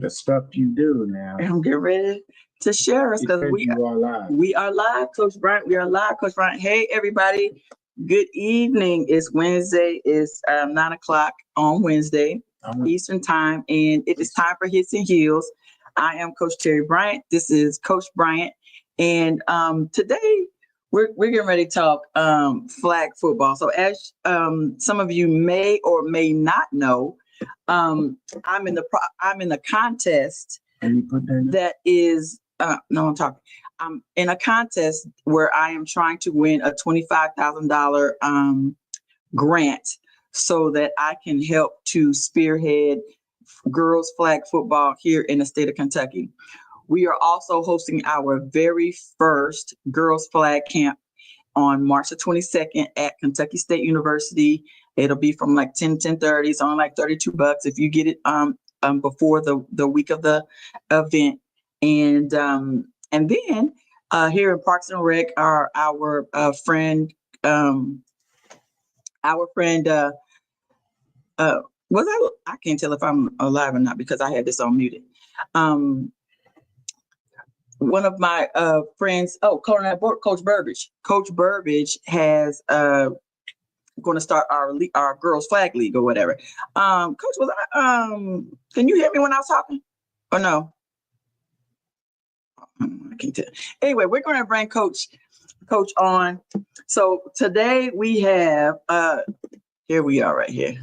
The stuff you do now. And I'm getting ready to share us because we are live. We are live, Coach Bryant. We are live, Coach Bryant. Hey, everybody. Good evening. It's Wednesday. It's 9 o'clock on Wednesday, Eastern time, and it is time for Hits and Heels. I am Coach Terry Bryant. This is Coach Bryant, and today we're getting ready to talk flag football. So, as some of you may or may not know, I'm in the contest that is I'm in a contest where I am trying to win a $25,000 grant so that I can help to spearhead girls flag football here in the state of Kentucky. We are also hosting our very first girls flag camp on March the 22nd at Kentucky State University. It'll be from like 10:30. It's only like $32 if you get it before the week of the event. And then here in Parks and Rec are our friend I can't tell if I'm alive or not because I had this on muted. One of my friends, Coach Burbage. Coach Burbage has going to start our girls flag league or whatever. Coach, can you hear me when I was talking or no? I can't tell. Anyway, we're going to bring Coach on. So today we have here we are right here.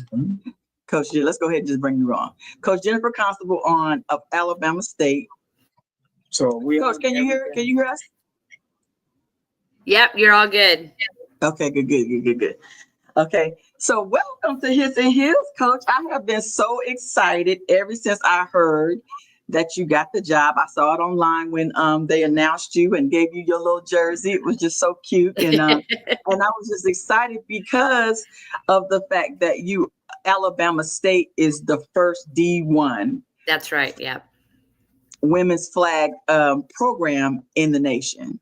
Coach, let's go ahead and just bring you on. Coach Jennifer Constuble of Alabama State. So Coach, can you hear us? Yep, you're all good. Okay, good. Okay, so welcome to Hits and Heels, Coach. I have been so excited ever since I heard that you got the job. I saw it online when they announced you and gave you your little jersey. It was just so cute, and and I was just excited because of the fact that Alabama State is the first D1. That's right. Yeah. Women's flag program in the nation.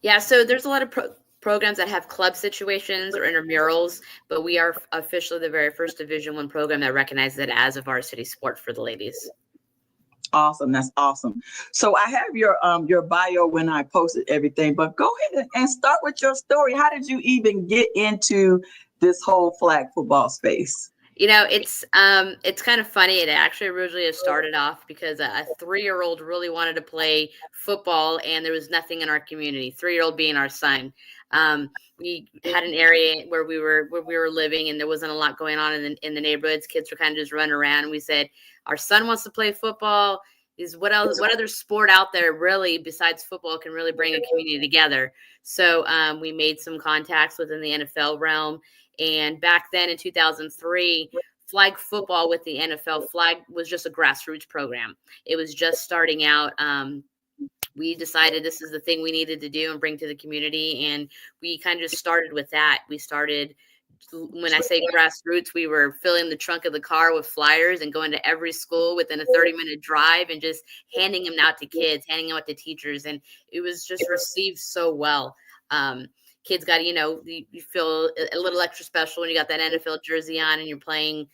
Yeah, so there's a lot of programs that have club situations or intramurals, but we are officially the very first Division I program that recognizes it as a varsity sport for the ladies. Awesome. That's awesome. So I have your bio when I posted everything, but go ahead and start with your story. How did you even get into this whole flag football space? You know, it's kind of funny. It actually originally started off because a 3-year-old really wanted to play football, and there was nothing in our community. 3-year-old being our son. We had an area where we were living, and there wasn't a lot going on in the neighborhoods. Kids were kind of just running around, and we said, our son wants to play football. What other sport out there really besides football can really bring a community together? So we made some contacts within the NFL realm. And back then in 2003, flag football with the NFL flag was just a grassroots program. It was just starting out. We decided this is the thing we needed to do and bring to the community. And we kind of just started with that. We started, when I say grassroots, we were filling the trunk of the car with flyers and going to every school within a 30-minute drive and just handing them out to kids, handing them out to teachers. And it was just received so well. Kids got, you feel a little extra special when you got that NFL jersey on and you're playing,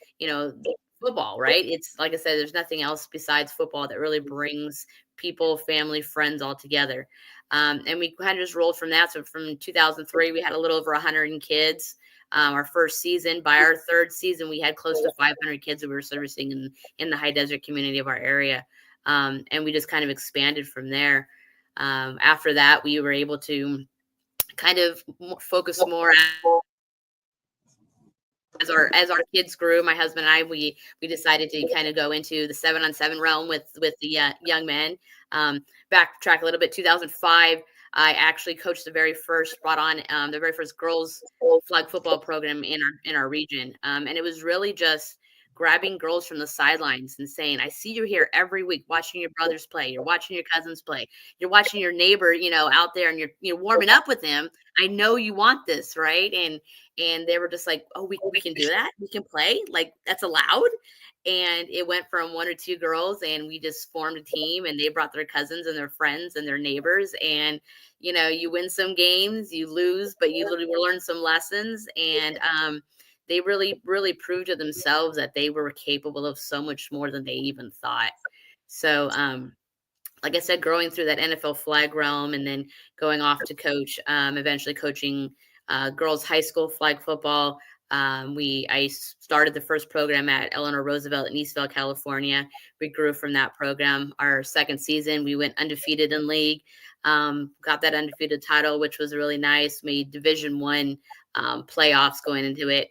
football, right? It's like I said, there's nothing else besides football that really brings people, family, friends all together. And we kind of just rolled from that. So from 2003, we had a little over 100 kids. Our first season, by our third season, we had close to 500 kids that we were servicing in the high desert community of our area. And we just kind of expanded from there. After that, we were able to kind of focus more as our kids grew. My husband and I, we decided to kind of go into the 7-on-7 realm with the young men. Backtrack a little bit. 2005, I actually coached the very first girls flag football program in our region, and it was really just grabbing girls from the sidelines and saying, I see you here every week watching your brothers play. You're watching your cousins play. You're watching your neighbor, out there, and you're warming up with him. I know you want this, right? And they were just like, oh, we can do that. We can play. Like, that's allowed. And it went from 1 or 2 girls, and we just formed a team, and they brought their cousins and their friends and their neighbors. And, you win some games, you lose, but you literally learn some lessons. And, they really, really proved to themselves that they were capable of so much more than they even thought. So, like I said, growing through that NFL flag realm and then going off to coach, eventually coaching girls high school flag football. I started the first program at Eleanor Roosevelt in Eastvale, California. We grew from that program. Our second season, we went undefeated in league, got that undefeated title, which was really nice. Made Division I playoffs going into it.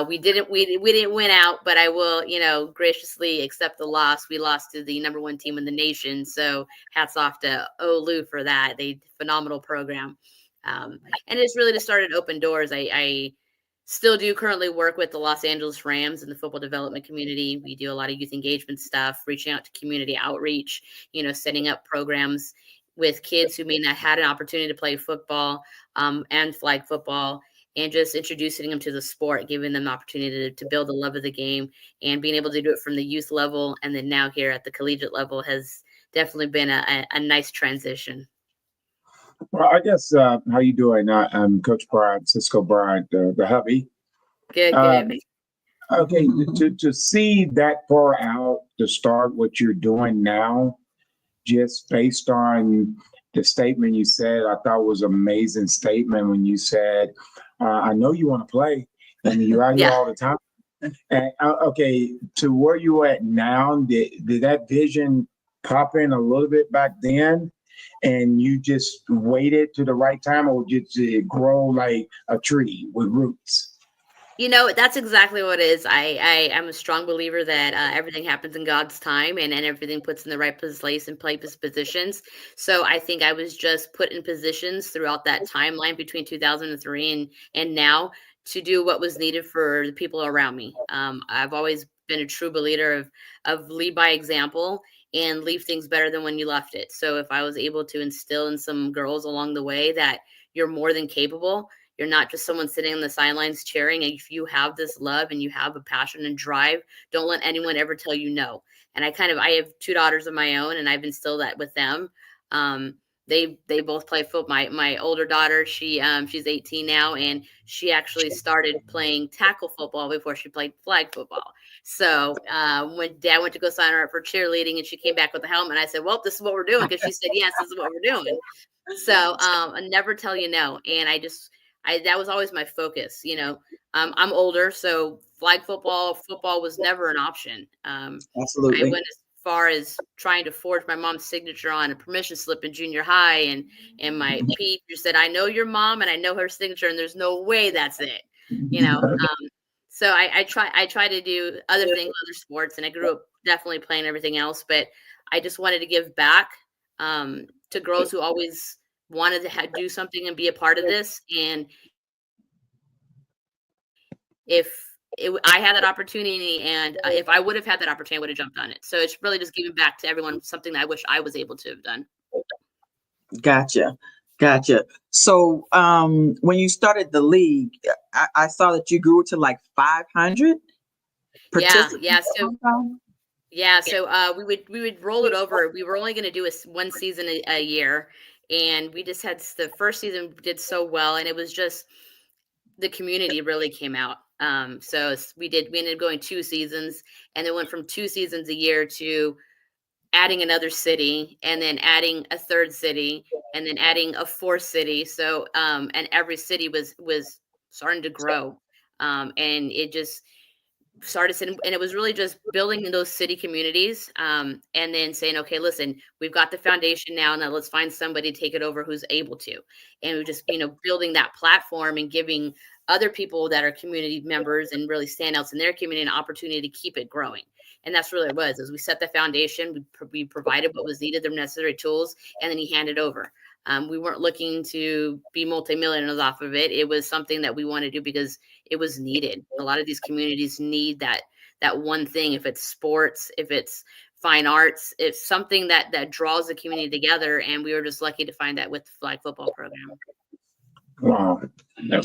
We didn't win out, but I will, graciously accept the loss. We lost to the number one team in the nation. So hats off to Olu for that. They phenomenal program. And it's really just started to open doors. I still do currently work with the Los Angeles Rams in the football development community. We do a lot of youth engagement stuff, reaching out to community outreach, setting up programs with kids who may not had an opportunity to play football and flag football, and just introducing them to the sport, giving them the opportunity to build a love of the game, and being able to do it from the youth level. And then now here at the collegiate level has definitely been a nice transition. Well, I guess how you doing? I'm Coach Brad, Cisco Brad, the hubby. Good. Okay, to see that far out to start what you're doing now, just based on the statement you said, I thought was an amazing statement when you said, I know you want to play, and you're out here all the time. And okay, to where you at now, did that vision pop in a little bit back then? And you just waited to the right time, or did it grow like a tree with roots? That's exactly what it is. I'm a strong believer that everything happens in God's time, and everything puts in the right place and place positions. So I think I was just put in positions throughout that timeline between 2003 and now to do what was needed for the people around me. I've always been a true believer of lead by example and leave things better than when you left it. So if I was able to instill in some girls along the way that you're more than capable, you're not just someone sitting on the sidelines cheering. And if you have this love and you have a passion and drive, don't let anyone ever tell you no. And I have 2 daughters of my own, and I've instilled that with them. They both play football. My older daughter, she's 18 now, and she actually started playing tackle football before she played flag football. So when Dad went to go sign her up for cheerleading, and she came back with a helmet, I said, "Well, this is what we're doing," because she said, "Yes, this is what we're doing." So I never tell you no, and that was always my focus. I'm older, so flag football was never an option. Absolutely. I went as far as trying to forge my mom's signature on a permission slip in junior high, and my teacher said, "I know your mom and I know her signature, and there's no way that's it." So I try to do other things, other sports, and I grew up definitely playing everything else, but I just wanted to give back to girls who always wanted to do something and be a part of this. And if I had that opportunity, and if I would have had that opportunity, I would have jumped on it. So it's really just giving back to everyone, something that I wish I was able to have done. Gotcha. So when you started the league, I saw that you grew to like 500 participants. So we would roll it over. We were only going to do one season a year, and we just had the first season did so well, and it was just the community really came out. So we ended up going 2 seasons, and then went from 2 seasons a year to adding another city, and then adding a third city, and then adding a 4th city. So and every city was starting to grow, and it just started, and it was really just building in those city communities, and then saying, okay, listen, we've got the foundation now let's find somebody to take it over who's able to. And we just building that platform and giving other people that are community members and really standouts in their community an opportunity to keep it growing. And that's really what it was, as we set the foundation, we provided what was needed, the necessary tools, and then he handed over. We weren't looking to be multimillionaires off of it. It was something that we wanted to do because it was needed. A lot of these communities need that one thing. If it's sports, if it's fine arts, it's something that draws the community together. And we were just lucky to find that with the flag football program. Wow.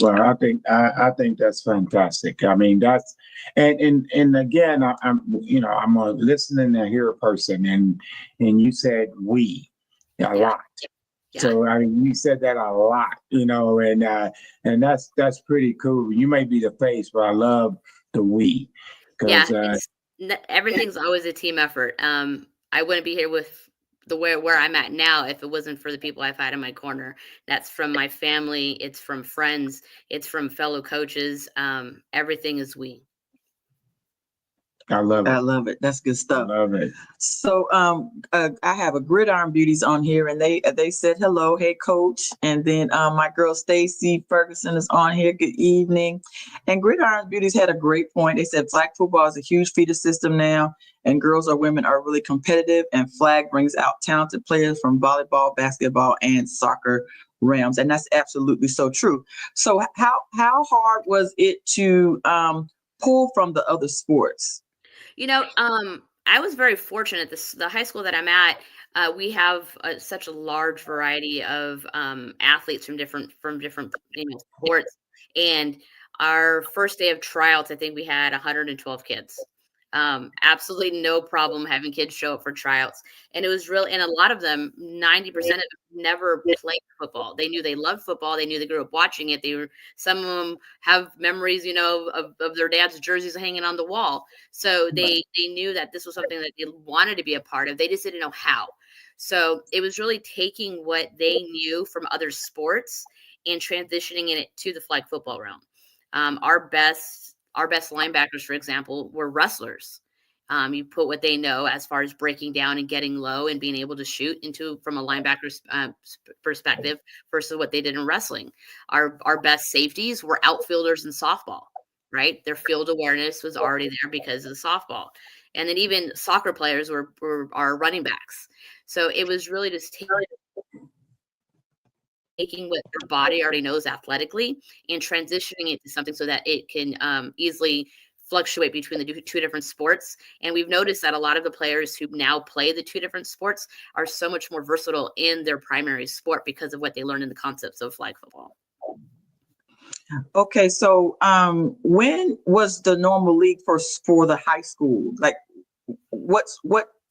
Well, I think that's fantastic. I mean, that's and again, I'm a listening and hear a person, and you said we a lot. Yeah. So I mean, you said that a lot, and that's pretty cool. You may be the face, but I love the we. Yeah, everything's always a team effort. I wouldn't be here with where I'm at now if it wasn't for the people I've had in my corner. That's from my family. It's from friends. It's from fellow coaches. Everything is we. I love I it. love it. That's good I stuff. love it. So I have a Gridiron Beauties on here, and they said hello, hey coach, and then my girl Stacy Ferguson is on here. Good evening. And Gridiron Beauties had a great point. They said flag football is a huge feeder system now, and girls or women are really competitive, and flag brings out talented players from volleyball, basketball, and soccer realms, and that's absolutely so true. So how hard was it to pull from the other sports? I was very fortunate. The high school that I'm at, we have such a large variety of athletes from different sports. And our first day of tryouts, I think we had 112 kids. Absolutely no problem having kids show up for tryouts. And it was really, and a lot of them, 90% of them never played football. They knew they loved football. They knew they grew up watching it. Some of them have memories, of their dad's jerseys hanging on the wall. So they knew that this was something that they wanted to be a part of. They just didn't know how. So it was really taking what they knew from other sports and transitioning it to the flag football realm. Our best linebackers, for example, were wrestlers. You put what they know as far as breaking down and getting low and being able to shoot from a linebacker's perspective versus what they did in wrestling. Our best safeties were outfielders in softball, right? Their field awareness was already there because of the softball. And then even soccer players were our running backs. So it was really just taking what their body already knows athletically and transitioning it to something so that it can easily fluctuate between the two different sports. And we've noticed that a lot of the players who now play the two different sports are so much more versatile in their primary sport because of what they learned in the concepts of flag football. Okay, so when was the normal league for the high school? Like, what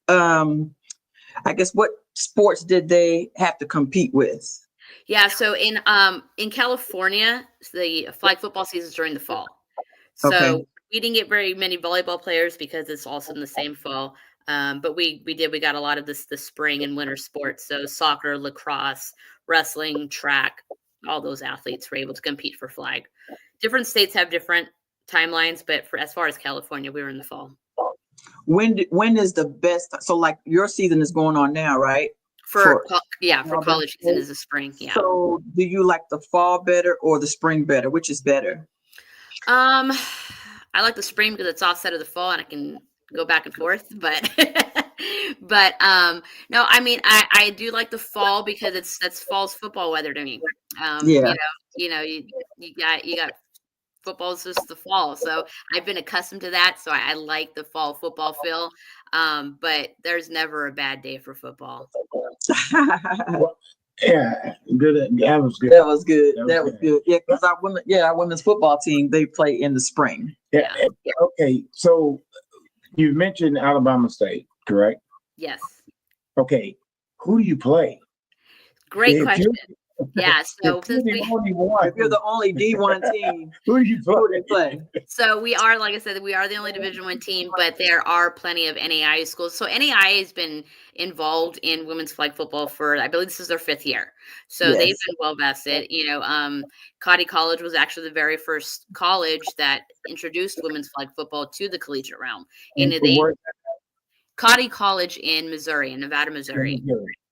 I guess what sports did they have to compete with? Yeah, so in California, the flag football season is during the fall. So Okay. we didn't get very many volleyball players because it's also in the same fall. But we got a lot of the spring and winter sports. So soccer, lacrosse, wrestling, track, all those athletes were able to compete for flag. Different states have different timelines, but as far as California, we were in the fall. When is the best? So like your season is going on now, right? For college season is the spring. Yeah. So do you like the fall better or the spring better? Which is better? I like the spring because it's offset of the fall and I can go back and forth. But no, I mean I do like the fall because that's fall's football weather to me. Yeah. You got football's just the fall. So I've been accustomed to that. So I like the fall football feel. But there's never a bad day for football. Yeah, good. That was good. That was good. That was good. Yeah, because our women's football team, they play in the spring. Yeah. Okay, so you mentioned Alabama State, correct? Yes. Okay, who do you play? Great question. Yeah, so if you're the only D1 team, who do you play? So we are, like I said, we are the only Division I team, but there are plenty of NAIA schools. So NAIA has been involved in women's flag football for, I believe this is their 5th year. So they've been well vested. Cotty College was actually the very first college that introduced women's flag football to the collegiate realm. Cotty College in Missouri, in Nevada, Missouri.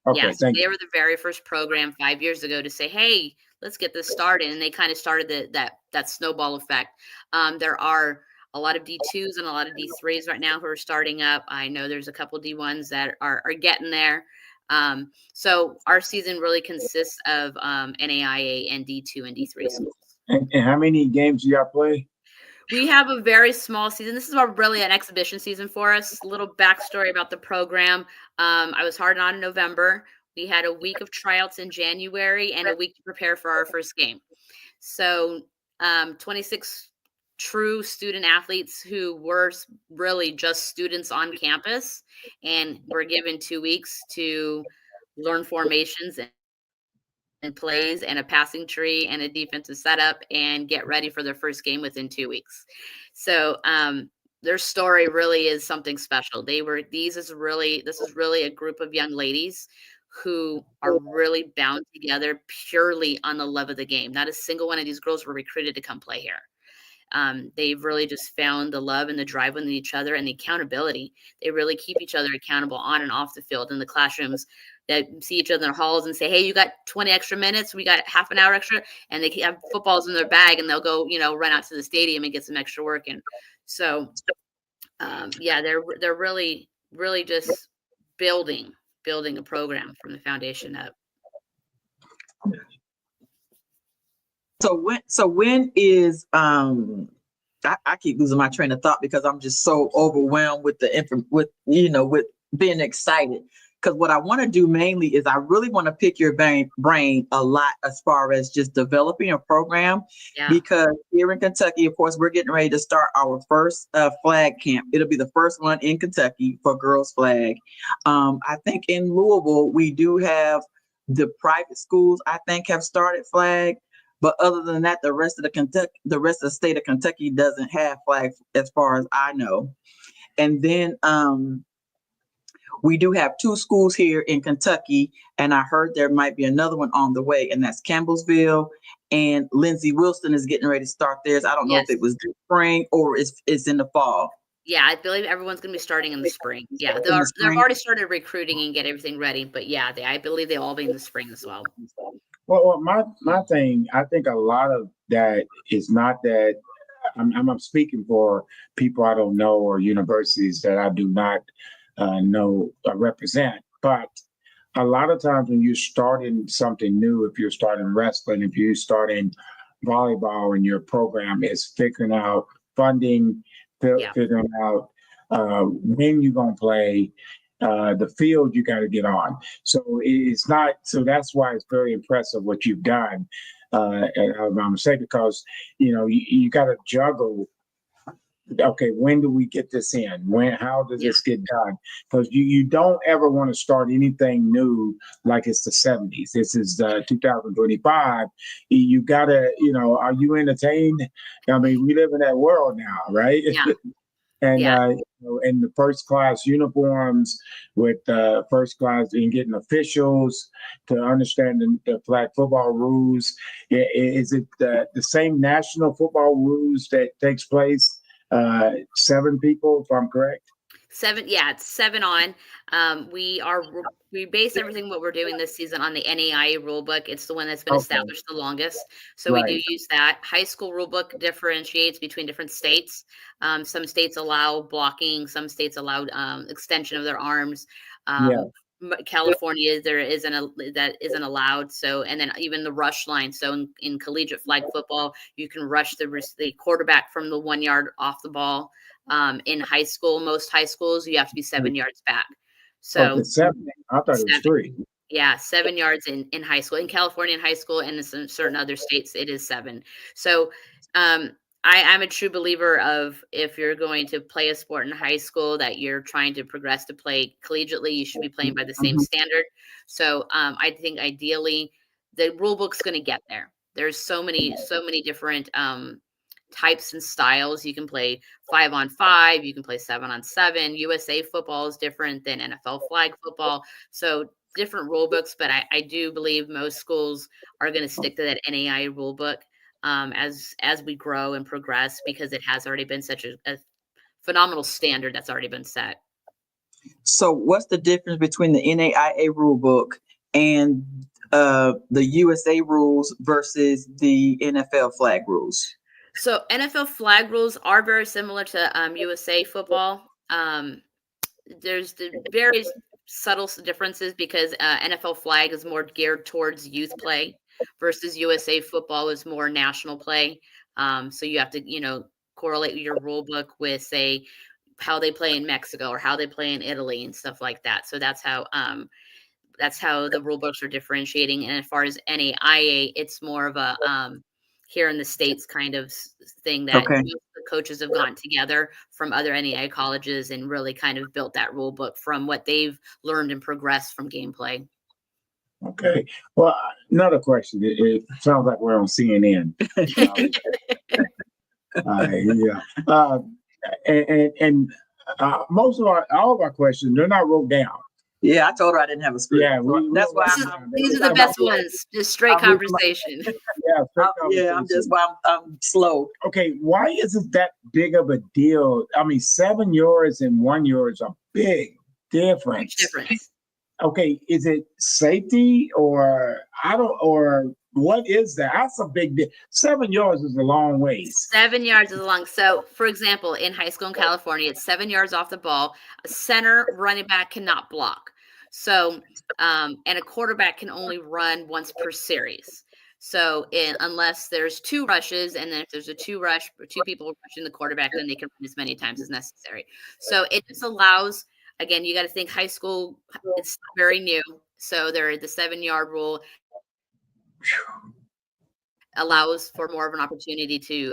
Okay, yes, they were the very first program 5 years ago to say, hey, let's get this started. And they kind of started that snowball effect. There are a lot of D2s and a lot of D3s right now who are starting up. I know there's a couple D1s that are getting there. So our season really consists of NAIA and D2 and D3 schools. And how many games do y'all play? We have a very small season. This is really an exhibition season for us. A little backstory about the program. I was hard on in November. We had a week of tryouts in January and a week to prepare for our first game. So 26 true student athletes who were really just students on campus and were given 2 weeks to learn formations and plays and a passing tree and a defensive setup and get ready for their first game within 2 weeks. So their story really is something special. This is really a group of young ladies who are really bound together purely on the love of the game. Not a single one of these girls were recruited to come play here. They've really just found the love and the drive within each other and the accountability. They really keep each other accountable on and off the field in the classrooms. That see each other in the halls and say, "Hey, you got 20 extra minutes? We got half an hour extra," and they have footballs in their bag and they'll go, run out to the stadium and get some extra work in. So, yeah, they're really just building a program from the foundation up. So when is I keep losing my train of thought because I'm just so overwhelmed with with being excited. Because what I want to do mainly is I really want to pick your brain a lot as far as just developing a program. Yeah. Because here in Kentucky, of course, we're getting ready to start our first flag camp. It'll be the first one in Kentucky for girls flag. I think in Louisville, we do have the private schools, I think, have started flag. But other than that, the rest of the state of Kentucky doesn't have flag as far as I know. And then we do have 2 schools here in Kentucky, and I heard there might be another one on the way, and that's Campbellsville, and Lindsey Wilson is getting ready to start theirs. I don't know if it was this spring or it's in the fall. Yeah, I believe everyone's going to be starting in the spring. Yeah, they've already started recruiting and get everything ready, but yeah, I believe they'll all be in the spring as well. Well, my thing, I think a lot of that is not that I'm speaking for people I don't know or universities that I do not know represent. But a lot of times when you're starting something new, if you're starting wrestling, if you're starting volleyball in your program, is figuring out funding, figuring out when you're going to play, the field you got to get on. So it's not, so that's why it's very impressive what you've done. And I'm going to say, because, you got to juggle. Okay, when do we get this in? How does this get done? Because you don't ever want to start anything new like it's the 70s. This is 2025. You gotta, are you entertained? I mean, we live in that world now, right? Yeah. And in the first class uniforms with first class and getting officials to understand the flag football rules. Is it the same national football rules that takes place? 7 people, if I'm correct. 7, yeah, it's 7 on. We base everything what we're doing this season on the NAIA rule book. It's the one that's been established the longest. So we do use that. High school rule book differentiates between different states. Some states allow blocking, some states allow extension of their arms. California, that isn't allowed. So, and then even the rush line. So in collegiate flag football, you can rush the quarterback from the 1 yard off the ball. In high school, most high schools, you have to be 7 yards back. So 7. I thought it was 3. Yeah, 7 yards in high school. In California, in high school, and in certain other states, it is 7. So I'm a true believer of, if you're going to play a sport in high school that you're trying to progress to play collegiately, you should be playing by the same standard. So I think ideally the rule book's going to get there. There's so many different types and styles. You can play 5-on-5, you can play 7-on-7. USA football is different than NFL flag football. So different rule books, but I do believe most schools are going to stick to that NAIA rule book. As we grow and progress, because it has already been such a phenomenal standard that's already been set. So what's the difference between the NAIA rule book and the USA rules versus the NFL flag rules? So NFL flag rules are very similar to USA football. There's the very subtle differences because NFL flag is more geared towards youth play, versus USA football is more national play. So you have to, correlate your rule book with, say, how they play in Mexico or how they play in Italy and stuff like that. So that's how the rule books are differentiating. And as far as NAIA, it's more of a here in the States kind of thing that the coaches have gotten together from other NAIA colleges and really kind of built that rule book from what they've learned and progressed from gameplay. Okay. Well, another question. It sounds like we're on CNN. and most of all of our questions, they're not wrote down. Yeah, I told her I didn't have a script. Yeah, So that's why These are the best ones. Just straight conversation. Yeah, I'm just why I'm slow. Okay, why is it that big of a deal? I mean, 7 yards and 1 yard is a big difference. Huge difference. Okay, is it safety or what is that? That's a big deal. 7 yards is a long ways. 7 yards is long. So, for example, in high school in California, it's 7 yards off the ball. A center running back cannot block. So, and a quarterback can only run once per series. So, unless there's 2 rushes, and then if there's a 2 people rushing the quarterback, then they can run as many times as necessary. So, it just allows. Again, you got to think high school. It's very new, so the 7 yard rule allows for more of an opportunity to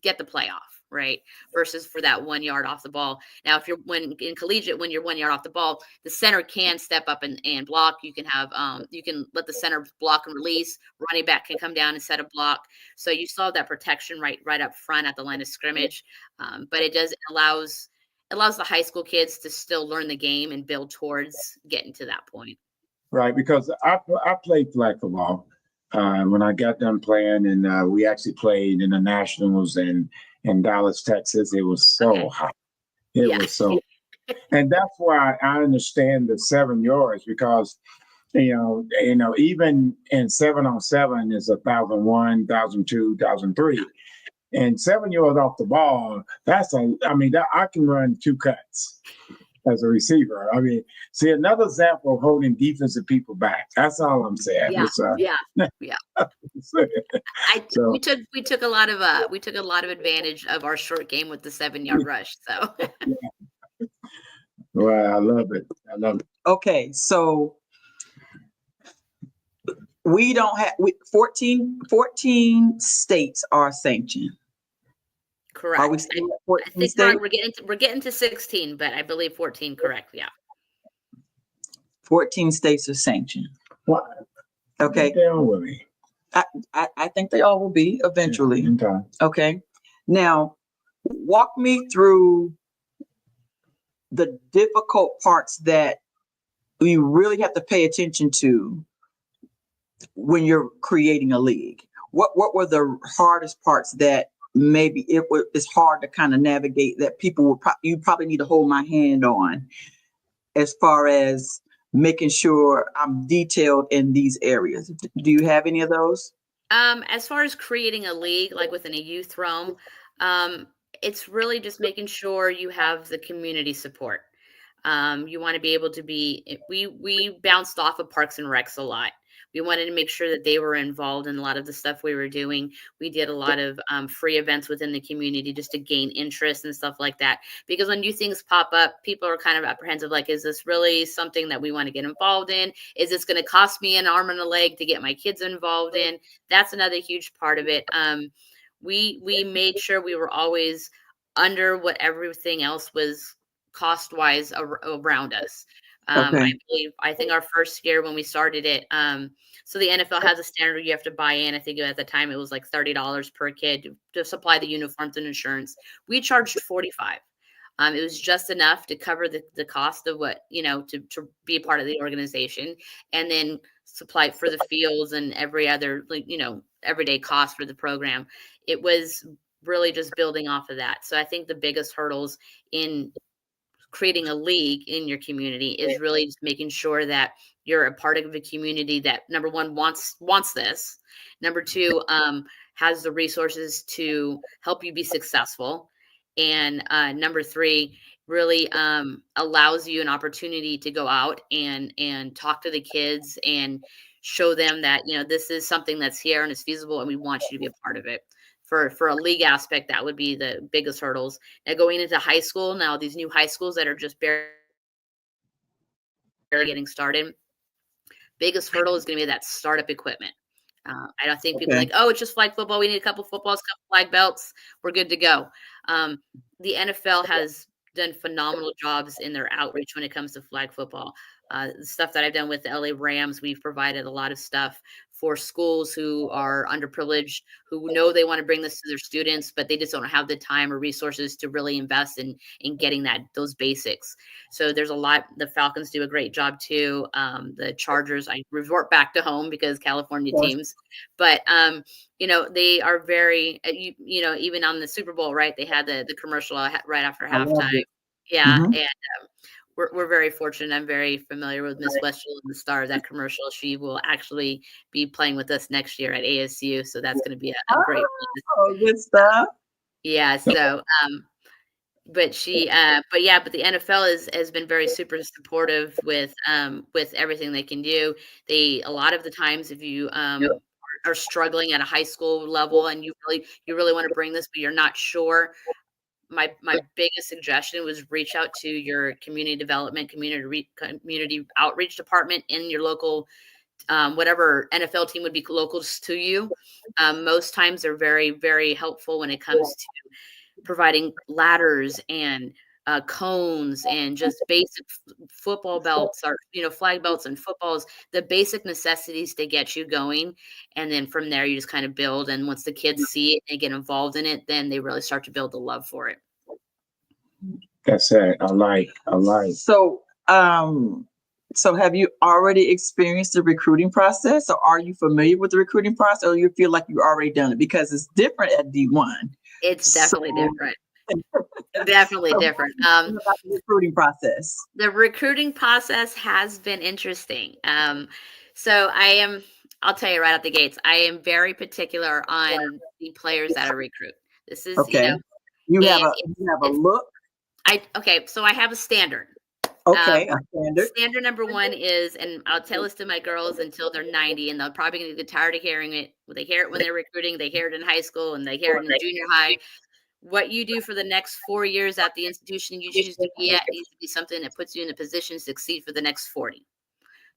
get the playoff, right? Versus for that 1 yard off the ball. Now, if you're in collegiate, when you're 1 yard off the ball, the center can step up and block. You can have you can let the center block and release. Running back can come down and set a block. So you still have that protection right up front at the line of scrimmage. But it allows the high school kids to still learn the game and build towards getting to that point. Right, because I played flag football when I got done playing, and we actually played in the Nationals in Dallas, Texas. It was so hot. It was so, and that's why I understand the 7 yards, because you know even in 7-on-7 is 1,001, 1,002, 1,003. And 7 yards off the ball, I can run 2 cuts as a receiver. I mean, see, another example of holding defensive people back. That's all I'm saying. Yeah. We took a lot of advantage of our short game with the 7 yard rush. So, well, I love it. Okay, so we don't have 14 states are sanctioned. Correct. Are we still at 14 I think states? we're getting to 16, but I believe 14. Correct. Yeah. 14 states are sanctioned. What? Okay. Down with me. I think they all will be eventually. Yeah, okay. Now, walk me through the difficult parts that we really have to pay attention to when you're creating a league. What were the hardest parts that maybe it's hard to kind of navigate, that people you probably need to hold my hand on, as far as making sure I'm detailed in these areas? Do you have any of those? As far as creating a league, like within a youth realm, it's really just making sure you have the community support. You want to be able to we bounced off of Parks and Recs a lot. We wanted to make sure that they were involved in a lot of the stuff we were doing. We did a lot of free events within the community just to gain interest and stuff like that. Because when new things pop up, people are kind of apprehensive, like, is this really something that we want to get involved in? Is this going to cost me an arm and a leg to get my kids involved in? That's another huge part of it. We made sure we were always under what everything else was cost-wise around us. I think our first year when we started it, so the NFL has a standard you have to buy in. I think at the time it was like $30 per kid to supply the uniforms and insurance. We charged $45. It was just enough to cover the cost of what, to be a part of the organization, and then supply for the fields and every other, everyday cost for the program. It was really just building off of that. So I think the biggest hurdles in creating a league in your community is really just making sure that you're a part of a community that, number one, wants this. Number two, has the resources to help you be successful. And number three, really allows you an opportunity to go out and talk to the kids and show them that, this is something that's here and is feasible, and we want you to be a part of it. For a league aspect, that would be the biggest hurdles. Now, going into high school, now these new high schools that are just barely getting started, biggest hurdle is going to be that startup equipment. I don't think people like, oh, it's just flag football. We need a couple footballs, couple flag belts. We're good to go. The NFL has done phenomenal jobs in their outreach when it comes to flag football. The stuff that I've done with the LA Rams, we've provided a lot of stuff for schools who are underprivileged, who know they want to bring this to their students, but they just don't have the time or resources to really invest in getting those basics. So there's a lot. The Falcons do a great job too. The Chargers, I resort back to home because California teams, but they are very, even on the Super Bowl, right? They had the commercial right after halftime. Yeah. Mhm. And we're very fortunate. I'm very familiar with Miss Westfield and the star of that commercial. She will actually be playing with us next year at ASU. So that's going to be a great one. Oh, good stuff. Yeah. So, but the NFL has been very super supportive with everything they can do. A lot of the times, if you are struggling at a high school level and you really want to bring this, but you're not sure, my biggest suggestion was reach out to your community development, community outreach department in your local, whatever NFL team would be local to you. Most times they're very, very helpful when it comes to providing ladders and cones and just basic football belts, or flag belts and footballs, the basic necessities to get you going. And then from there you just kind of build, and once the kids see it and get involved in it, then they really start to build the love for it. That's it. I like. So have you already experienced the recruiting process, or are you familiar with the recruiting process, or you feel like you've already done it? Because it's different at D1. It's definitely different. Definitely different. About the recruiting process. The recruiting process has been interesting. So I'll tell you right out the gates, I am very particular on the players that I recruit. This is, okay. You have a look. So I have a standard. Okay, a standard. Standard number one is, and I'll tell this to my girls until they're 90, and they're probably going to get tired of hearing it. They hear it when they're recruiting, they hear it in high school, and they hear it in junior high. What you do for the next 4 years at the institution you choose to be at needs to be something that puts you in a position to succeed for the next 40.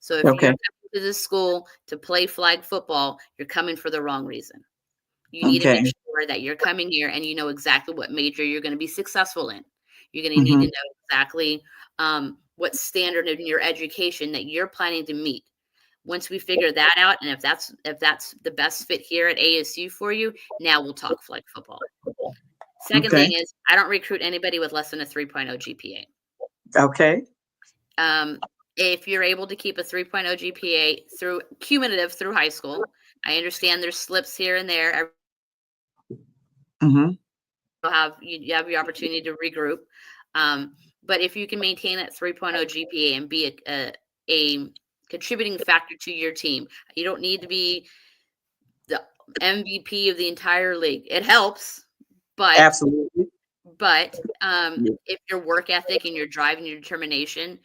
So if you're coming to this school to play flag football, you're coming for the wrong reason. You need to make sure that you're coming here and you know exactly what major you're going to be successful in. You're going to need to know exactly what standard in your education that you're planning to meet. Once we figure that out, and if that's the best fit here at ASU for you, now we'll talk flag football. Second thing is, I don't recruit anybody with less than a 3.0 GPA. Okay. If you're able to keep a 3.0 GPA through cumulative through high school, I understand there's slips here and there. You have your opportunity to regroup. But if you can maintain that 3.0 GPA and be a contributing factor to your team, you don't need to be the MVP of the entire league. It helps, but absolutely. But if your work ethic and your drive and your determination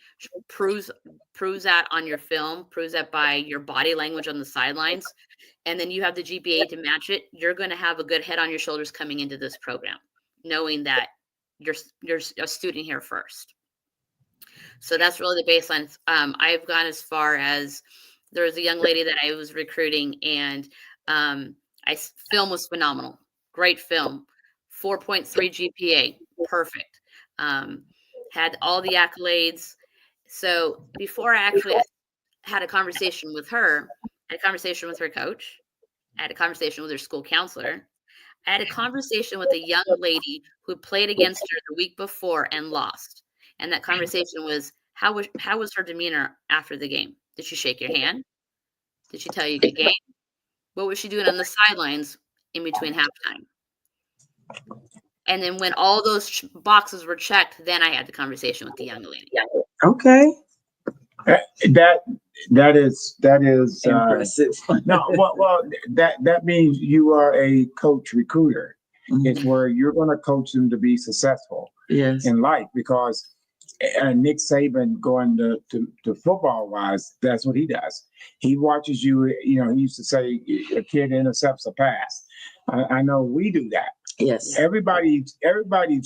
proves that on your film, proves that by your body language on the sidelines, and then you have the GPA to match it, you're going to have a good head on your shoulders coming into this program, knowing that you're a student here first. So that's really the baseline. I've gone as far as there was a young lady that I was recruiting, and film was phenomenal. Great film. 4.3 GPA, perfect. Had all the accolades. So before I actually had a conversation with her, I had a conversation with her coach, I had a conversation with her school counselor, I had a conversation with a young lady who played against her the week before and lost. And that conversation was, how was her demeanor after the game? Did she shake your hand? Did she tell you good game? What was she doing on the sidelines in between halftime? And then when all those boxes were checked, then I had the conversation with the young lady. Okay. That is impressive. No, well, that means you are a coach recruiter. It's where you're going to coach them to be successful in life, because Nick Saban, going to football wise, that's what he does. He watches you. He used to say a kid intercepts a pass. I know we do that. Yes. Everybody's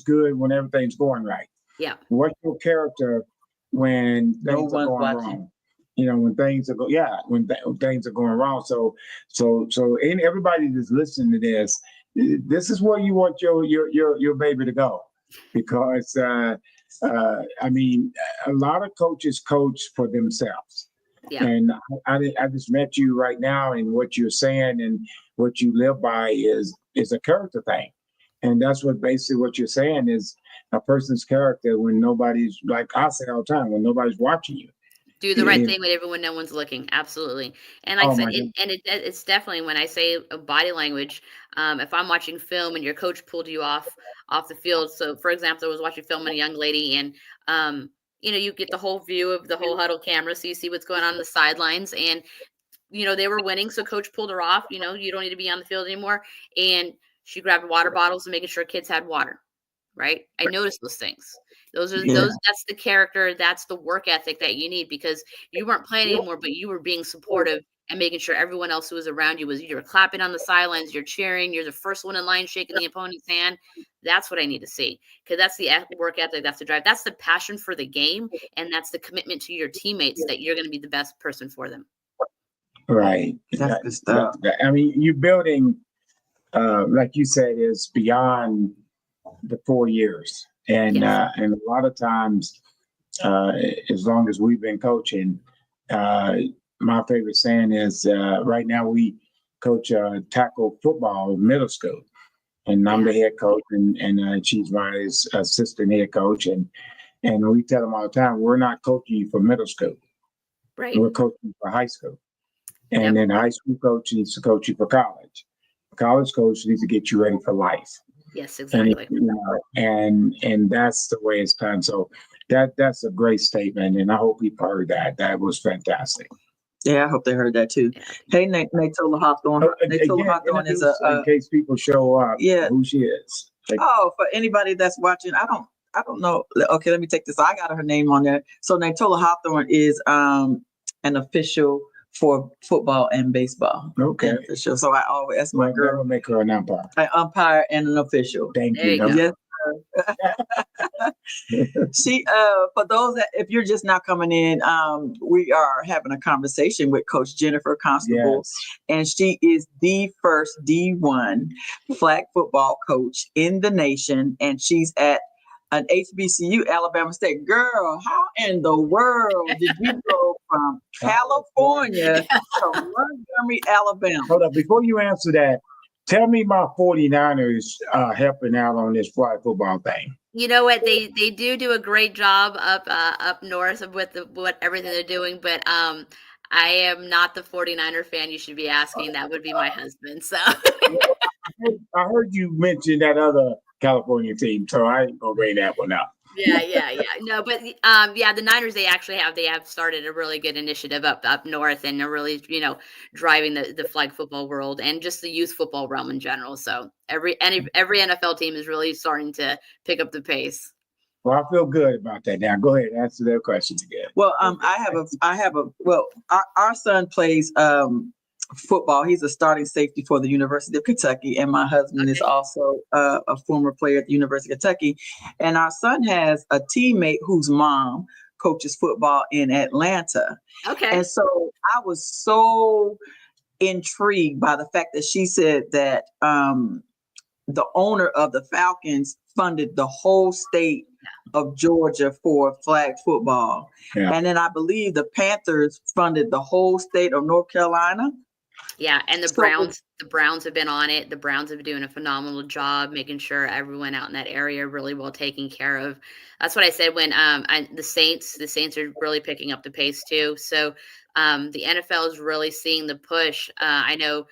good when everything's going right. Yeah. What's your character when things are going wrong? When things are when things are going wrong. So everybody that's listening to this is where you want your baby to go, because I mean, a lot of coaches coach for themselves. Yeah. And I just met you right now, and what you're saying and what you live by is a character thing. And that's what basically what you're saying is a person's character when nobody's, like I say all the time, when nobody's watching you. Do the right thing when no one's looking. Absolutely. And like I said, it's definitely when I say body language, if I'm watching film and your coach pulled you off the field. So for example, I was watching film on a young lady and you get the whole view of the whole huddle camera. So you see what's going on the sidelines and they were winning. So coach pulled her off, you don't need to be on the field anymore. And she grabbed water bottles and making sure kids had water. Right. I noticed those things. That's the character. That's the work ethic that you need because you weren't playing anymore, but you were being supportive and making sure everyone else who was around you you were clapping on the sidelines, you're cheering, you're the first one in line shaking the opponent's hand. That's what I need to see because that's the work ethic. That's the drive. That's the passion for the game. And that's the commitment to your teammates that you're going to be the best person for them. Right. That's good stuff. I mean, you're building, like you said, is beyond the 4 years. And and a lot of times, as long as we've been coaching, my favorite saying is right now we coach tackle football middle school, and I'm the head coach, and she's my assistant head coach, and we tell them all the time we're not coaching you for middle school, right? We're coaching you for high school, and then the high school coach needs to coach you for college. The college coach needs to get you ready for life. Yes, exactly. And that's the way it's done. So that's a great statement, and I hope people heard that. That was fantastic. Yeah, I hope they heard that too. Hey, Natola Hawthorne. Natola Hawthorne is in case people show up. Yeah, who she is. For anybody that's watching, I don't know. Okay, let me take this. I got her name on there. So Natola Hawthorne is an official for football and baseball. Okay. An official. So I always ask my girl. Never make her an umpire. An umpire and an official. Thank you. Yes. She for those that if you're just now coming in, we are having a conversation with Coach Jennifer Constuble, and she is the first D1 flag football coach in the nation, and she's at an HBCU, Alabama State. Girl, how in the world did you go from California to Montgomery, Alabama? Hold up, before you answer that, tell me my 49ers helping out on this flag football thing. You know what? They do a great job up north with what everything they're doing, but I am not the 49er fan you should be asking. That would be my husband. So I heard you mention that other California team, so I ain't gonna bring that one up. Yeah. No, but the Niners they have started a really good initiative up north, and they're really driving the flag football world and just the youth football realm in general. So every NFL team is really starting to pick up the pace. Well, I feel good about that. Now, go ahead and answer their question again. Well, our son plays football. He's a starting safety for the University of Kentucky, and my husband is also a former player at the University of Kentucky. And our son has a teammate whose mom coaches football in Atlanta. Okay. And so I was so intrigued by the fact that she said that the owner of the Falcons funded the whole state of Georgia for flag football. Yeah. And then I believe the Panthers funded the whole state of North Carolina. Yeah, and the Browns have been on it. The Browns have been doing a phenomenal job making sure everyone out in that area really well taken care of. That's what I said when the Saints are really picking up the pace too. So the NFL is really seeing the push. I know,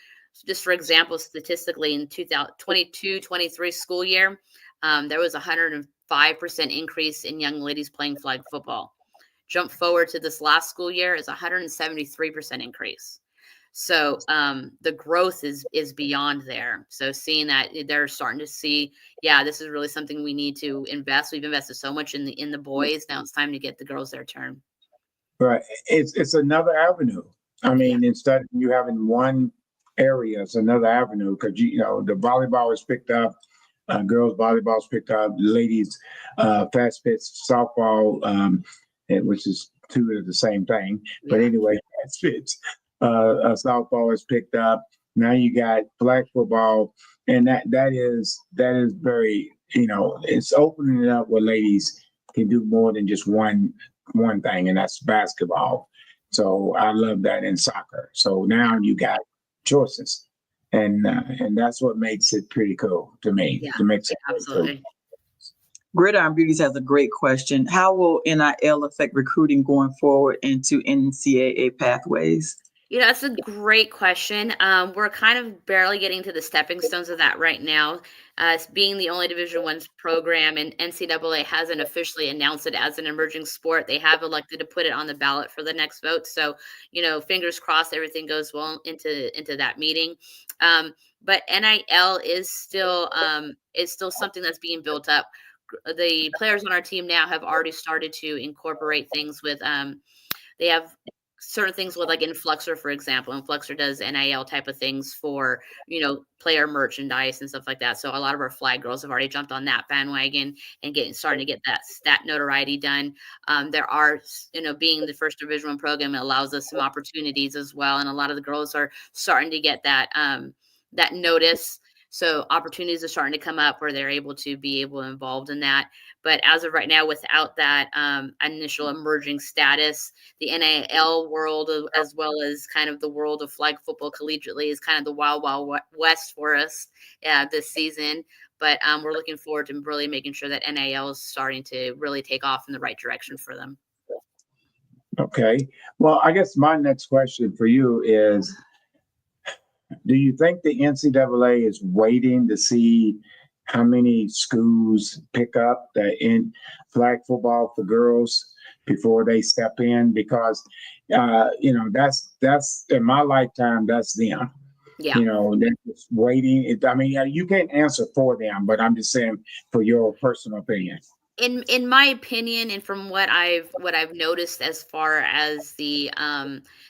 just for example, statistically in 2022-23 school year, there was 105% increase in young ladies playing flag football. Jump forward to this last school year is 173% increase. So the growth is beyond there. So seeing that they're starting to see, this is really something we need to invest. We've invested so much in the boys. Now it's time to get the girls their turn. Right. It's another avenue. I mean, instead of you having one area, it's another avenue because the volleyball is picked up, girls volleyball is picked up, ladies fast pitch softball, which is two of the same thing. But anyway, fast pitch. Softball is picked up. Now you got flag football, and that is very, it's opening it up where ladies can do more than just one thing, and that's basketball. So I love that in soccer. So now you got choices, and that's what makes it pretty cool to me. Yeah, To make it absolutely. cool. Gridiron Beauties has a great question. How will NIL affect recruiting going forward into NCAA pathways? That's a great question. We're kind of barely getting to the stepping stones of that right now. Being the only Division I program, and NCAA hasn't officially announced it as an emerging sport. They have elected to put it on the ballot for the next vote. So, fingers crossed, everything goes well into that meeting. But NIL is still something that's being built up. The players on our team now have already started to incorporate things with. They have certain things with like Influxor, for example. Influxor does NIL type of things for, player merchandise and stuff like that. So a lot of our flag girls have already jumped on that bandwagon and starting to get that notoriety done. There are, being the first Division I program, it allows us some opportunities as well. And a lot of the girls are starting to get that notice. So opportunities are starting to come up where they're able to be involved in that. But as of right now, without that initial emerging status, the NIL world, as well as kind of the world of flag football collegiately, is kind of the wild, wild west for us this season. But we're looking forward to really making sure that NIL is starting to really take off in the right direction for them. Okay. Well, I guess my next question for you is, do you think the NCAA is waiting to see how many schools pick up the flag football for girls before they step in? Because, that's in my lifetime, that's them. Yeah. They're just waiting. You can't answer for them, but I'm just saying for your personal opinion. In my opinion, and from what I've noticed as far as the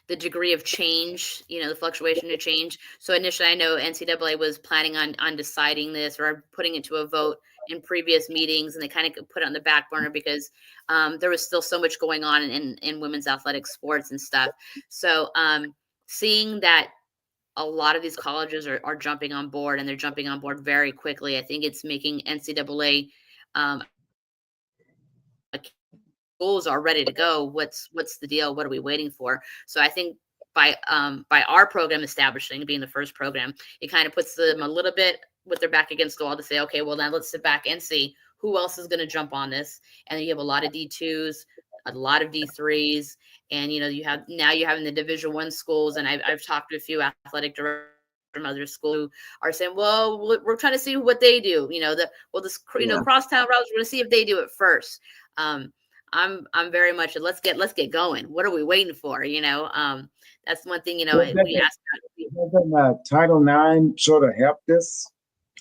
degree of change, the fluctuation to change. So initially, I know NCAA was planning on deciding this or putting it to a vote in previous meetings, and they kind of put it on the back burner because there was still so much going on in women's athletic sports and stuff. So seeing that a lot of these colleges are jumping on board, and they're jumping on board very quickly, I think it's making NCAA schools are ready to go. What's the deal? What are we waiting for? So I think by our program establishing, being the first program, it kind of puts them a little bit with their back against the wall to say, okay, well, now let's sit back and see who else is going to jump on this. And then you have a lot of D2s, a lot of D3s, and you have the Division I schools. And I've talked to a few athletic directors from other schools who are saying, well, we're trying to see what they do. Crosstown routes, we're going to see if they do it first. I'm very much let's get going. What are we waiting for? That's one thing. We asked. Title IX sort of helped this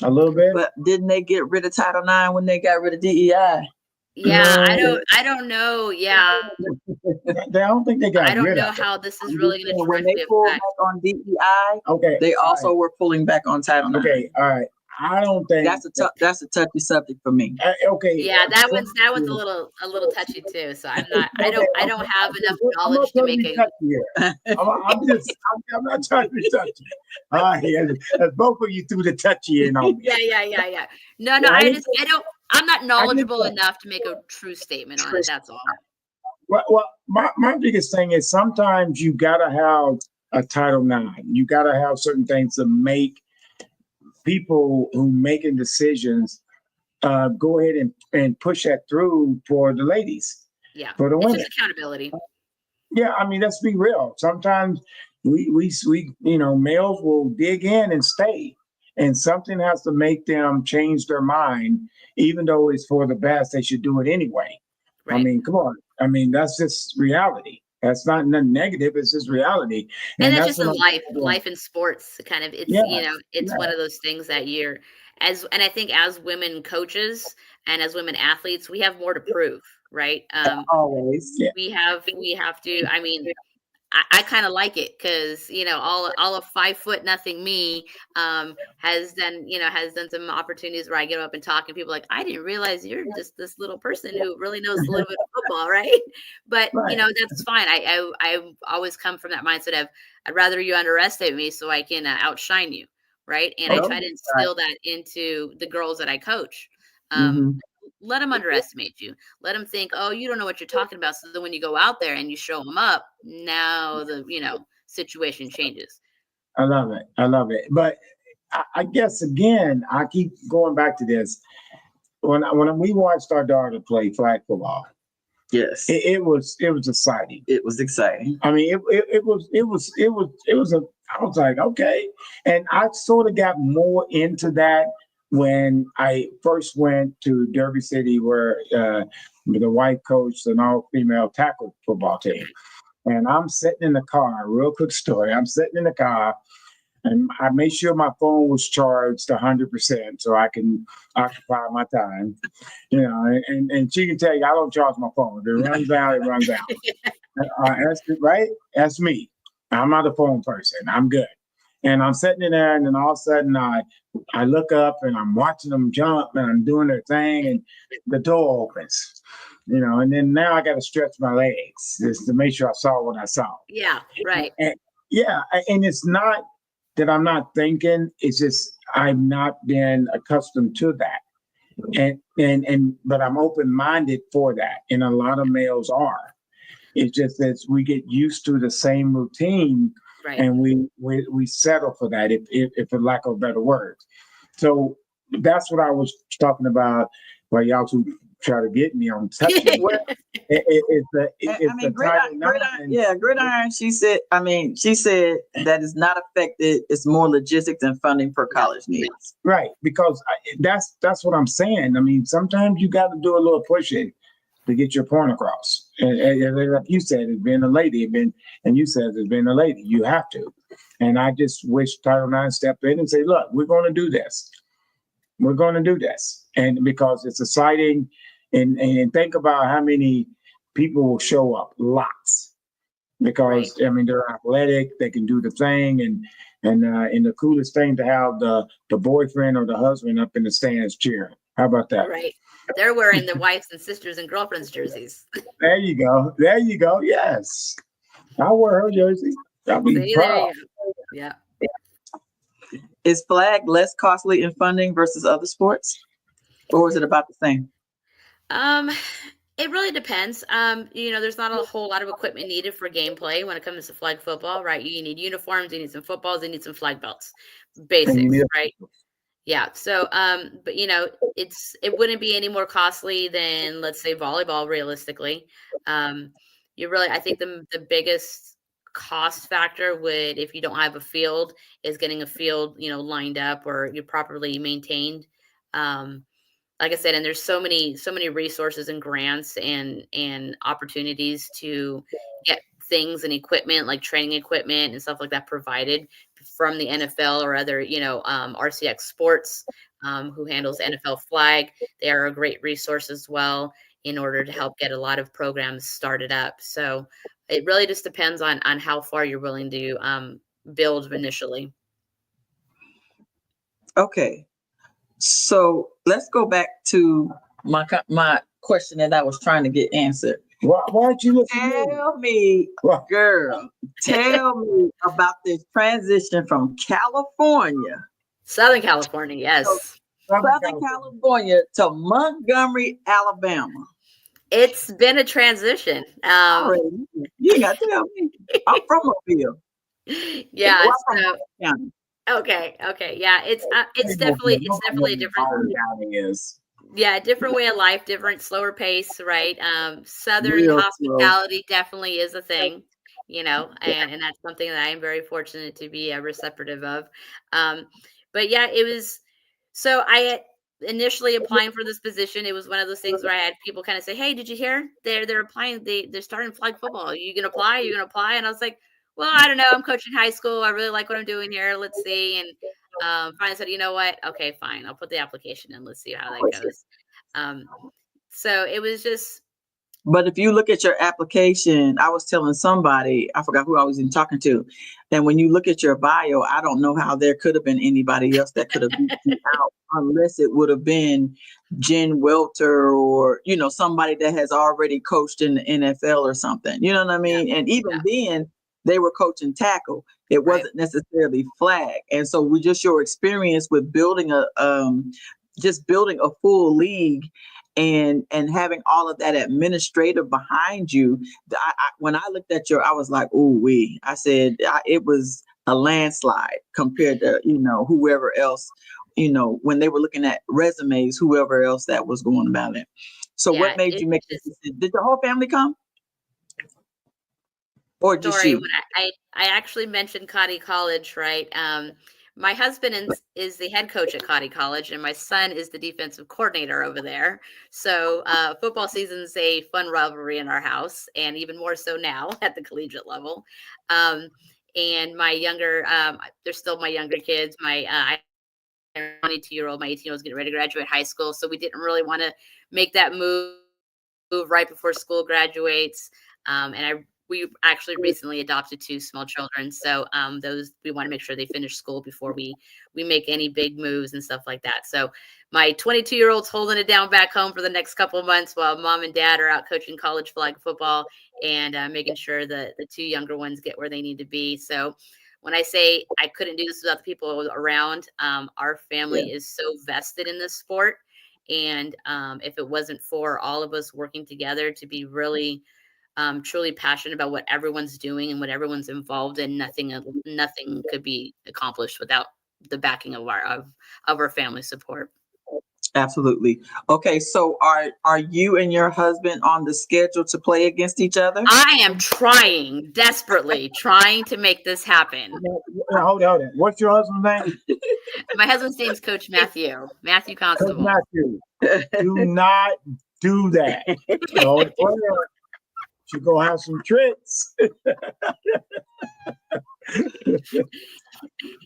a little bit, but didn't they get rid of Title IX when they got rid of DEI? Yeah, I don't know. Yeah, I don't think they got. I don't know how this is really going to when they pulled back on DEI. Okay, they also were pulling back on Title IX. Okay, all right. I don't think that's a touchy subject for me. Okay. Yeah, that one's a little touchy too. So I don't have enough knowledge to make it. I'm not trying to be touchy. All right, that's both of you threw the touchy in on me. Yeah. No, I'm not knowledgeable enough to make a true statement on it. That's all. Well, my biggest thing is sometimes you gotta have a Title IX. You gotta have certain things to make people who making decisions go ahead and push that through for the ladies. Yeah, for the women. It's just accountability. Yeah, let's be real. Sometimes we males will dig in and stay, and something has to make them change their mind, even though it's for the best. They should do it anyway. Right. Come on. That's just reality. That's not nothing negative. It's just reality. And that's just life in sports. Kind of, it's one of those things that and I think as women coaches and as women athletes, we have more to prove, right? Always. Yeah. We have to, I kind of like it because, all of 5'0" me has done some opportunities where I get up and talk and people are like, I didn't realize you're just this little person who really knows a little bit of football, right? But, that's fine. I always come from that mindset of I'd rather you underestimate me so I can outshine you, right? And I try to instill that into the girls that I coach. let them underestimate you. Let them think, oh, you don't know what you're talking about. So then when you go out there and you show them up, now the situation changes. I love it. I love it. But I guess again, I keep going back to this. When we watched our daughter play flag football, Yes, it was exciting. it was exciting. I mean, it was I was like, okay. And I sort of got more into that when I first went to Derby City, where the wife coached an all-female tackle football team. And I'm sitting in the car, real quick story. I'm sitting in the car and I made sure my phone was charged 100% so I can occupy my time, and she can tell you, I don't charge my phone. If it runs out, it runs out. That's me. I'm not a phone person. I'm good. And I'm sitting in there, and then all of a sudden I look up and I'm watching them jump and I'm doing their thing, and the door opens, and then now I got to stretch my legs just to make sure I saw what I saw. Yeah, right. And it's not that I'm not thinking, it's just I've not been accustomed to that. But I'm open-minded for that. And a lot of males are. It's just that we get used to the same routine, right, and we settle for that, if for lack of a better word. So that's what I was talking about, while y'all two try to get me on touching. Gridiron. She said that is not affected. It's more logistics and funding for college needs. Right, because that's what I'm saying. I mean, sometimes you got to do a little pushing to get your point across. And like you said, it's been a lady, and you said it's been a lady. You have to. And I just wish Title IX stepped in and say, look, we're going to do this. We're going to do this. And because it's exciting, and think about how many people will show up. Lots. Because, right, I mean, they're athletic, they can do the thing, and the coolest thing to have the boyfriend or the husband up in the stands cheering. How about that? Right. They're wearing their wives and sisters and girlfriends jerseys. There you go. Yes. I'll wear her jersey. I'll be proud. Yeah. Is flag less costly in funding versus other sports? Or is it about the same? It really depends. There's not a whole lot of equipment needed for gameplay when it comes to flag football, right? You need uniforms, you need some footballs, you need some flag belts. Basics, right? Yeah. So, but it wouldn't be any more costly than, let's say, volleyball, realistically. I think the biggest cost factor would, if you don't have a field, is getting a field, lined up or you're properly maintained. Like I said, and there's so many resources and grants and opportunities to get things and equipment, like training equipment and stuff like that, provided from the NFL or other, RCX Sports, who handles NFL flag. They are a great resource as well in order to help get a lot of programs started up. So it really just depends on how far you're willing to build initially. Okay. So let's go back to my question that I was trying to get answered. Why don't you tell me about this transition from Southern California, yes. Southern California to Montgomery, Alabama. It's been a transition. You got to tell me. I'm from Mobile. Yeah. Okay. Yeah. It's definitely a different. Different way of life, different, slower pace, right? Southern hospitality definitely is a thing, and that's something that I am very fortunate to be receptive of. But yeah, it was. So I initially applying for this position, it was one of those things where I had people kind of say, "Hey, did you hear? They're applying. They're starting flag football. You gonna apply? You gonna apply?" And I was like, "Well, I don't know. I'm coaching high school. I really like what I'm doing here. Let's see." And finally said, "You know what? Okay, fine. I'll put the application in. Let's see how that goes." So it was just. But if you look at your application, I was telling somebody, I forgot who I was even talking to, and when you look at your bio, I don't know how there could have been anybody else that could have beat you out unless it would have been Jen Welter or, somebody that has already coached in the NFL or something. You know what I mean? Yeah. And even then, they were coaching tackle. It wasn't necessarily flag. And so with just your experience with building a full league and having all of that administrative behind you. When I looked at I was like, ooh, I said it was a landslide compared to, whoever else, when they were looking at resumes, whoever else that was going about it. So Yeah, what made you make this decision? Did the whole family come? Or just Story, you? when I actually mentioned Cotty College, right? My husband is the head coach at Cotty College, and my son is the defensive coordinator over there. So football season's a fun rivalry in our house, and even more so now at the collegiate level. And my younger, they're still my younger kids. My 22-year-old, my 18-year-old is getting ready to graduate high school, so we didn't really want to make that move right before school graduates. We actually recently adopted 2 small children. So those, we want to make sure they finish school before we make any big moves and stuff like that. So my 22-year-old's holding it down back home for the next couple of months while mom and dad are out coaching college flag football and making sure that the 2 younger ones get where they need to be. So when I say I couldn't do this without the people around, our family is so vested in this sport. And if it wasn't for all of us working together to be really truly passionate about what everyone's doing and what everyone's involved in, nothing could be accomplished without the backing of our family support. Absolutely. Okay, so are you and your husband on the schedule to play against each other? I am desperately trying to make this happen. Hold on. What's your husband's name? My husband's name is Coach Matthew Constuble. Coach Matthew. Do not do that. Don't play her. You're going to have some tricks.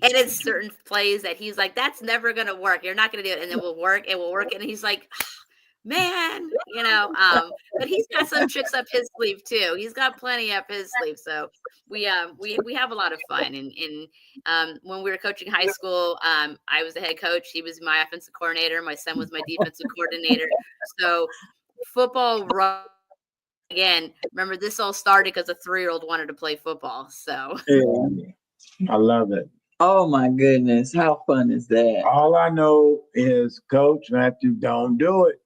And it's certain plays that he's like, that's never going to work. You're not going to do it. And it will work. And he's like, man, but he's got some tricks up his sleeve too. He's got plenty up his sleeve. So we have a lot of fun. And when we were coaching high school, I was the head coach. He was my offensive coordinator. My son was my defensive coordinator. So football, again, remember this all started because a 3-year-old wanted to play football. So I love it. Oh my goodness, how fun is that? All I know is Coach Matthew, don't do it.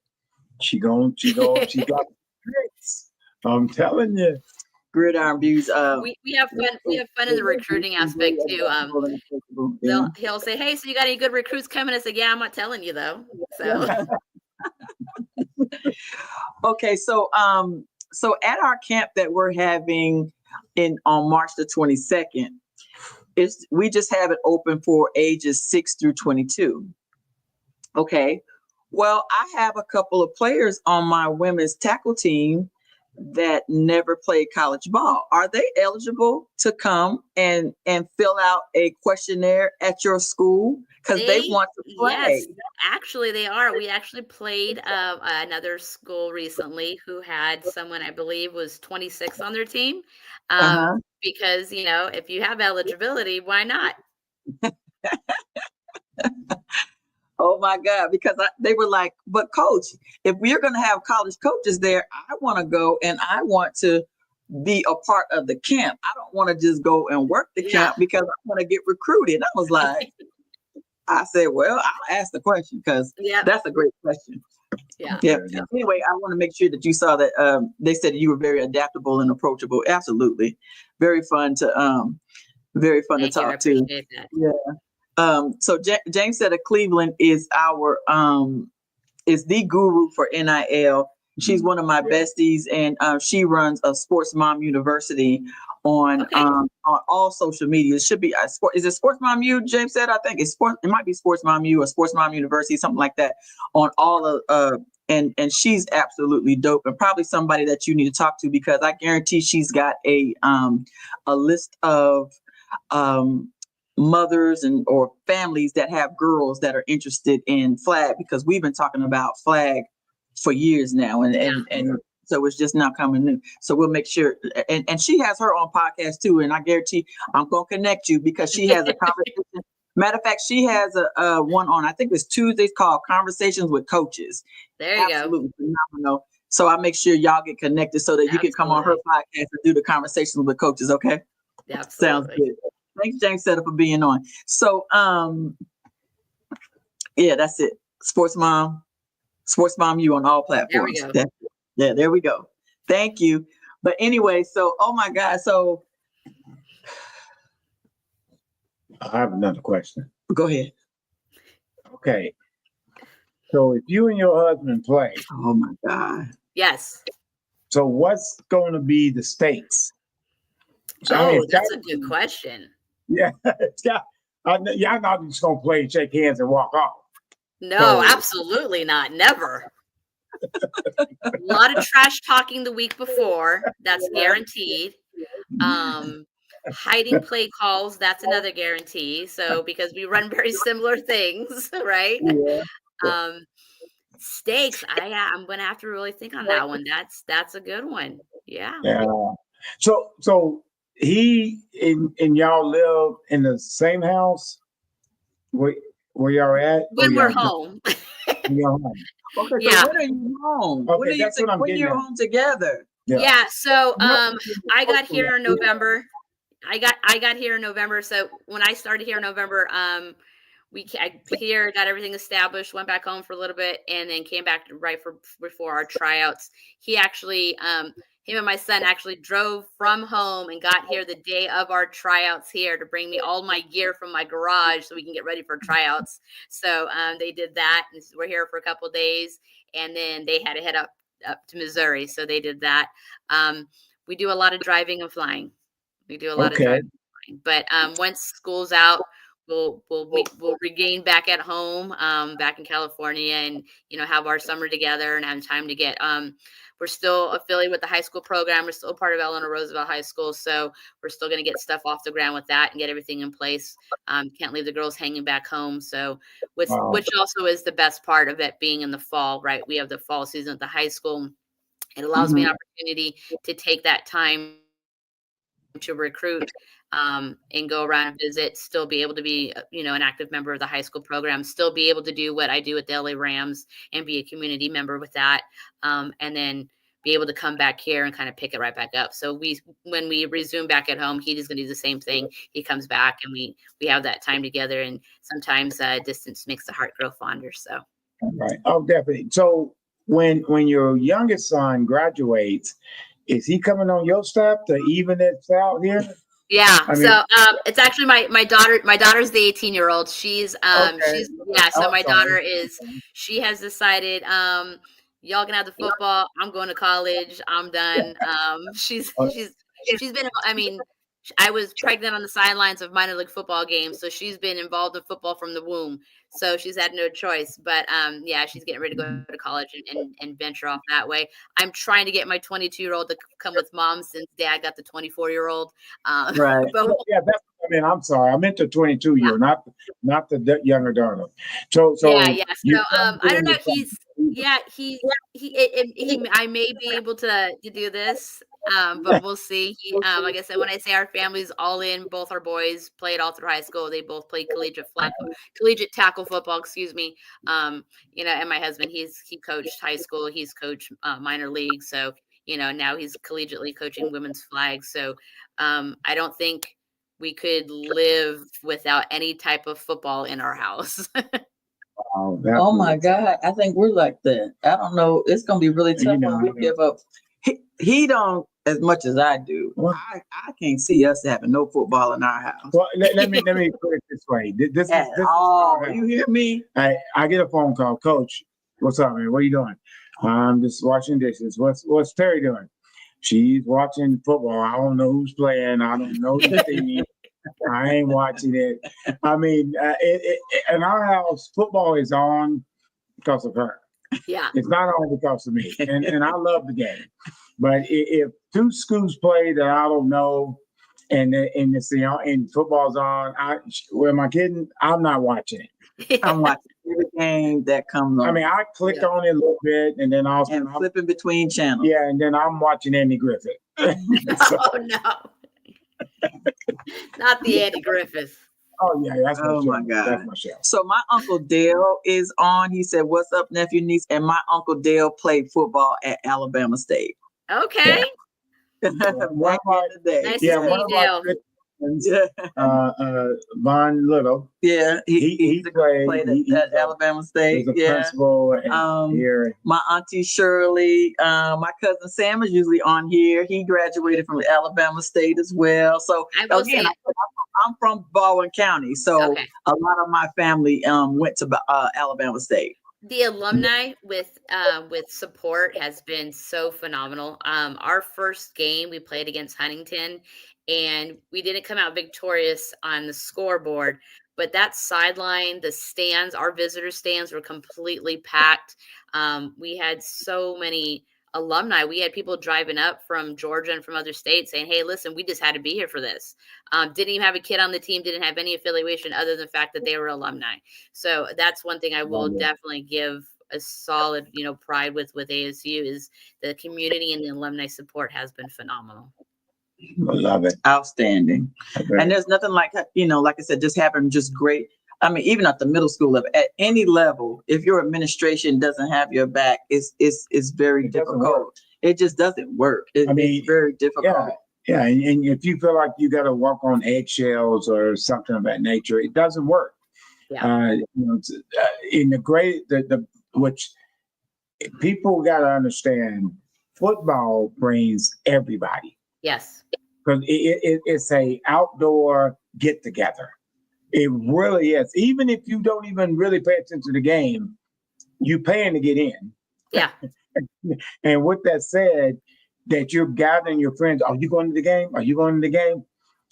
She got tricks. I'm telling you. Gridiron Views. We have fun. We have fun in the recruiting aspect too. He'll say, "Hey, so you got any good recruits coming?" I say, "Yeah, I'm not telling you though." So okay, so at our camp that we're having on March the 22nd, we just have it open for ages 6 through 22. Okay. Well, I have a couple of players on my women's tackle team that never played college ball. Are they eligible to come and fill out a questionnaire at your school? Because they want to play. Yes, actually they are. We actually played another school recently who had someone, I believe, was 26 on their team. Because, if you have eligibility, why not? Oh my God, because they were like, but coach, if we're going to have college coaches there, I want to go and I want to be a part of the camp. I don't want to just go and work the camp because I want to get recruited. I was like, I said, well, I'll ask the question because that's a great question. Yeah. Anyway, I want to make sure that you saw that they said you were very adaptable and approachable. Absolutely. Very fun to talk to. That. Yeah. So James said that Cleveland is is the guru for NIL. She's one of my besties, and she runs a Sports Mom University on all social media. It should be is it Sports Mom U? James said, I think it's It might be Sports Mom U or Sports Mom University, something like that. On all of and she's absolutely dope and probably somebody that you need to talk to because I guarantee she's got a list of mothers or families that have girls that are interested in flag because we've been talking about flag for years now and so it's just now coming new. So we'll make sure and she has her own podcast too, and I guarantee I'm gonna connect you because she has a conversation. Matter of fact, she has a one on, I think it's Tuesdays, called Conversations with Coaches. There you Absolutely go. Phenomenal. So I'll make sure y'all get connected so that you can come on her podcast and do the Conversations with Coaches, okay? Absolutely. Sounds good. Thanks, James Setter, for being on. So, that's it. Sports Mom Sports Mom U on all There we platforms. go. Yeah, there we go. Thank you. But anyway, so, oh my God. So I have another question. go ahead. Okay. So if you and your husband play, Oh my God. Yes. so what's going to be the stakes? So, I mean, Oh, it's that's a gotta good be- question. Yeah, it's got. Y'all not just gonna play, shake hands, and walk off. No, So- absolutely not. Never. A lot of trash talking the week before. That's guaranteed. Hiding play calls, that's another guarantee. So because we run very similar things, right? Yeah. Stakes. I'm gonna have to really think on that one. That's a good one. Yeah. Yeah. So he and y'all live in the same house where y'all at? When Or we're y'all- home. when y'all home? Okay, Yeah. so when are you home? Okay, that's what I'm when getting you're at. home together? Yeah. So I got here in November. I got here in November. So when I started here in November, I here got everything established, went back home for a little bit, and then came back right before our tryouts. He actually, him and my son actually drove from home and got here the day of our tryouts here to bring me all my gear from my garage so we can get ready for tryouts. So they did that, and we're here for a couple of days, and then they had to head up to Missouri, so they did that. We do a lot of driving and flying. We do a lot of driving and flying. But once school's out, we'll regain back at home, back in California, and have our summer together and have time to get. We're still affiliated with the high school program. We're still part of Eleanor Roosevelt High School, so we're still going to get stuff off the ground with that and get everything in place. Can't leave the girls hanging back home. So, which also is the best part of it being in the fall, right? We have the fall season at the high school. It allows me an opportunity to take that time to recruit and go around and visit, still be able to be, an active member of the high school program, still be able to do what I do with the LA Rams and be a community member with that. And then be able to come back here and kind of pick it right back up. So when we resume back at home, he is going to do the same thing. He comes back and we have that time together, and sometimes distance makes the heart grow fonder. So. Right. Oh, definitely. So when your youngest son graduates, is he coming on your staff to even it out here? Yeah. I mean- So it's actually my daughter. My daughter's the 18-year-old. She's Okay. So my Awesome. daughter she has decided y'all can have the football. I'm going to college. I'm done. She's been. I mean, I was pregnant on the sidelines of minor league football games, so she's been involved in football from the womb. So she's had no choice. But she's getting ready to go to college and venture off that way. I'm trying to get my 22-year-old to come with mom since dad got the 24-year-old. Right. But Yeah, I'm sorry. I meant the 22-year, not the younger daughter. So yeah. you So I don't know. I may be able to do this, but we'll see. Like I said, when I say our family's all in, both our boys played all through high school. They both played collegiate tackle football. Excuse me. And my husband, he coached high school. He's coached minor league. So now he's collegiately coaching women's flags. So I don't think we could live without any type of football in our house. Oh my God. I think we're like that. I don't know. It's going to be really tough when we give up. He don't as much as I do. Well, I can't see us having no football in our house. Well, let me put it this way. This is you hear me? I get a phone call, Coach. What's up, man? What are you doing? I'm just washing dishes. What's Terry doing? She's watching football. I don't know who's playing. I don't know the team. I ain't watching it. I mean, in our house, football is on because of her. Yeah. It's not on because of me. And I love the game. But if two schools play that I don't know, and football's on, am I kidding? I'm not watching it. I'm watching every game that comes on. I mean, I click on it a little bit, and then I'm flipping between channels. Yeah, and then I'm watching Andy Griffith. Oh no, not the Andy Griffith. Oh yeah, that's my show. My God. That's my show. So my Uncle Dale is on. He said, "What's up, nephew, niece?" And my Uncle Dale played football at Alabama State. Okay. Back in the day. Nice to see you, Dale. Hopkins, Yeah. Von Little. Yeah, He played at Alabama State. He's a Yeah. principal here. My auntie Shirley, my cousin Sam is usually on here. He graduated from Alabama State as well. So again, I'm from Baldwin County, so a lot of my family went to Alabama State. The alumni with support has been so phenomenal. Our first game we played against Huntington, and we didn't come out victorious on the scoreboard, but that sideline, the stands, our visitor stands were completely packed. We had so many alumni. We had people driving up from Georgia and from other states saying, "Hey, listen, we just had to be here for this." Didn't even have a kid on the team, didn't have any affiliation other than the fact that they were alumni. So that's one thing I will definitely give a solid, pride with ASU is the community and the alumni support has been phenomenal. I love it. Outstanding. And there's nothing like, like I said, just having just great. I mean, even at the middle school level, at any level, if your administration doesn't have your back, it's very difficult. It just doesn't work. It's very difficult. Yeah. And if you feel like you got to walk on eggshells or something of that nature, it doesn't work. Yeah. In which people got to understand, football brings everybody. Yes. Because it's a outdoor get together. It really is. Even if you don't even really pay attention to the game, you paying to get in. Yeah. And with that said, that you're gathering your friends. Are you going to the game? Are you going to the game?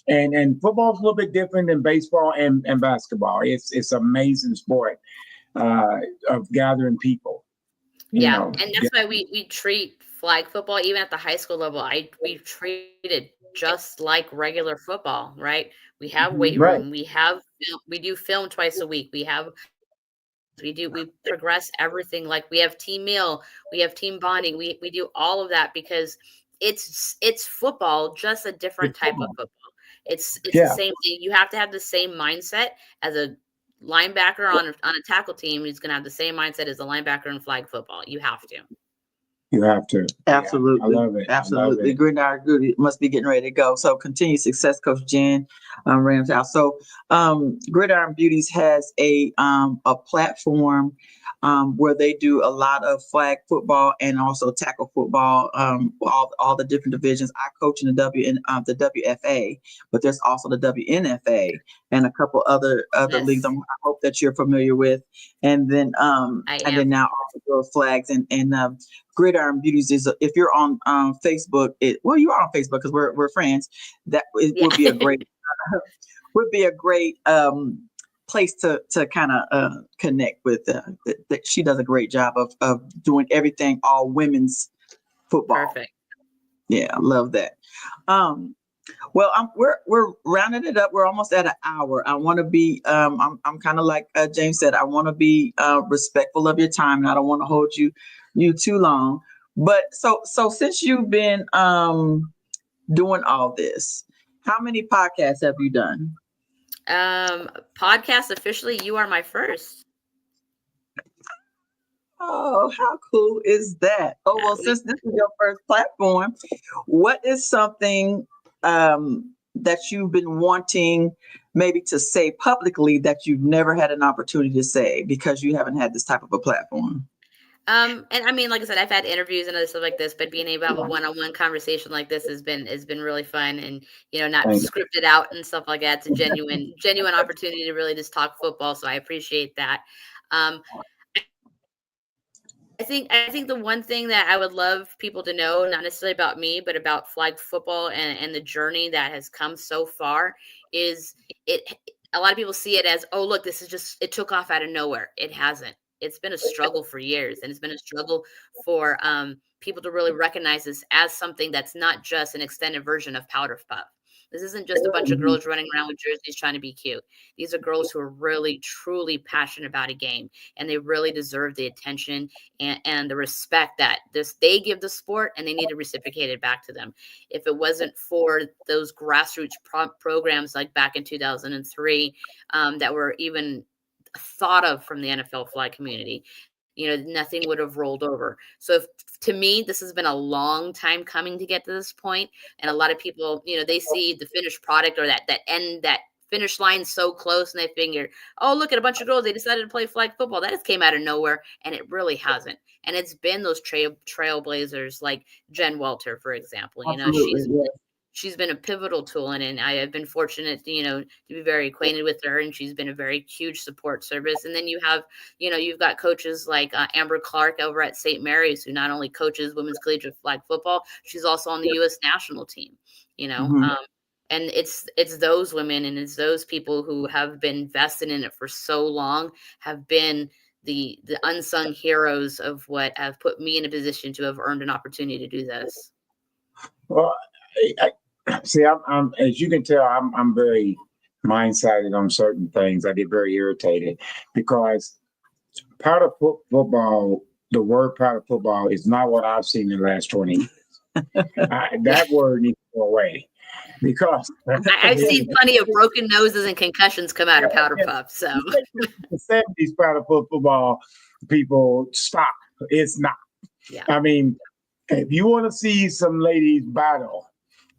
And football's a little bit different than baseball and basketball. It's amazing sport of gathering people. And that's why we treat flag football, even at the high school level, we treat it just like regular football, right? We have weight room, we do film twice a week. We progress everything. Like we have team meal, we have team bonding. We do all of that because it's football, just a different type of football. It's the same thing. You have to have the same mindset as a linebacker on a tackle team. He's going to have the same mindset as a linebacker in flag football. You have to. You have to. Absolutely. Yeah, I love it. Absolutely. Gridiron Goody must be getting ready to go. So continued success, Coach Jen Ramshow. So Gridiron Beauties has a platform where they do a lot of flag football and also tackle football, all the different divisions. I coach in the WFA, but there's also the WNFA and a couple other leagues I hope that you're familiar with. And then then now also girls flags and Gridiron Beauties is if you're on Facebook, you are on Facebook because we're friends. That would be a great place to kind of connect with. That she does a great job of doing everything all women's football. Perfect. Yeah, I love that. Well, we're rounding it up. We're almost at an hour. I want to be. I'm kind of like James said. I want to be respectful of your time, and I don't want to hold you too long. But so since you've been doing all this, how many podcasts have you done? Podcast officially, you are my first. Oh, how cool is that? Oh, well, since this is your first platform, what is something that you've been wanting maybe to say publicly that you've never had an opportunity to say because you haven't had this type of a platform? And I mean, like I said, I've had interviews and other stuff like this, but being able to have a one-on-one conversation like this has been really fun, and not scripted out and stuff like that. It's a genuine opportunity to really just talk football. So I appreciate that. I think the one thing that I would love people to know, not necessarily about me, but about flag football and the journey that has come so far, is a lot of people see it as, oh, look, this is it took off out of nowhere. It hasn't. It's been a struggle for years, and it's been a struggle for people to really recognize this as something that's not just an extended version of Powder Puff. This isn't just a bunch of girls running around with jerseys trying to be cute. These are girls who are really, truly passionate about a game, and they really deserve the attention and the respect that they give the sport, and they need to reciprocate it back to them. If it wasn't for those grassroots programs like back in 2003 that were even thought of from the NFL flag community, nothing would have rolled over. So to me, this has been a long time coming to get to this point. And a lot of people, they see the finished product or that finish line so close, and they figure, oh, look at a bunch of girls, they decided to play flag football. That just came out of nowhere, and it really hasn't. And it's been those trailblazers like Jen Welter, for example. She's been a pivotal tool in it, and I have been fortunate, to be very acquainted with her, and she's been a very huge support service. And then you have, you've got coaches like Amber Clark over at St. Mary's, who not only coaches women's collegiate flag football, she's also on the U.S. national team, and it's those women and it's those people who have been vested in it for so long, have been the unsung heroes of what have put me in a position to have earned an opportunity to do this. Well, see, I'm as you can tell, I'm very mind-sided on certain things. I get very irritated because powder football, the word powder football is not what I've seen in the last 20 years. That word needs to go away. Because I've seen plenty of broken noses and concussions come out of powder puff. So the 70s powder puff football people, stop. It's not. Yeah. I mean, if you want to see some ladies battle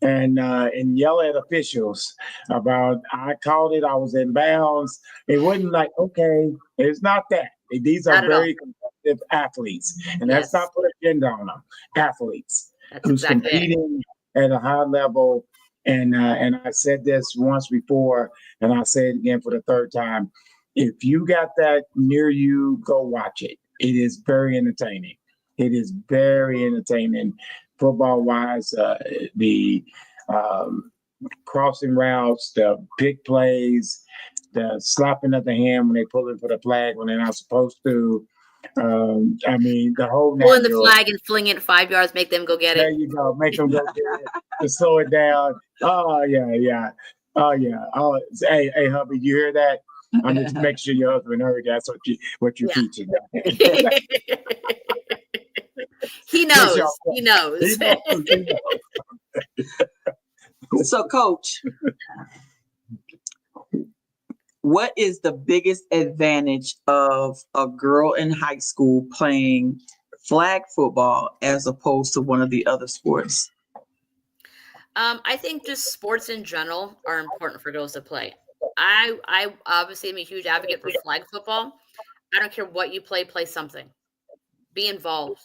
and yell at officials about, I called it, I was in bounds, it wasn't like, okay, it's not that. These are very competitive athletes, and that's not put a gender on them. Athletes who's competing at a high level. And I said this once before, and I'll say it again for the third time. If you got that near you, go watch it. It is very entertaining. It is very entertaining, football-wise. The crossing routes, the big plays, the slapping of the hand when they pull in for the flag when they're not supposed to. I mean, the whole pulling the flag and flinging it 5 yards, make them go get it. There you go, make them go get it to slow it down. Oh yeah. Oh yeah. Oh, hey, hubby, you hear that? I'm just making sure your husband heard that's what you're teaching. He knows. He knows. So, Coach, what is the biggest advantage of a girl in high school playing flag football as opposed to one of the other sports? I think just sports in general are important for girls to play. I obviously am a huge advocate for flag football. I don't care what you play something. Be involved.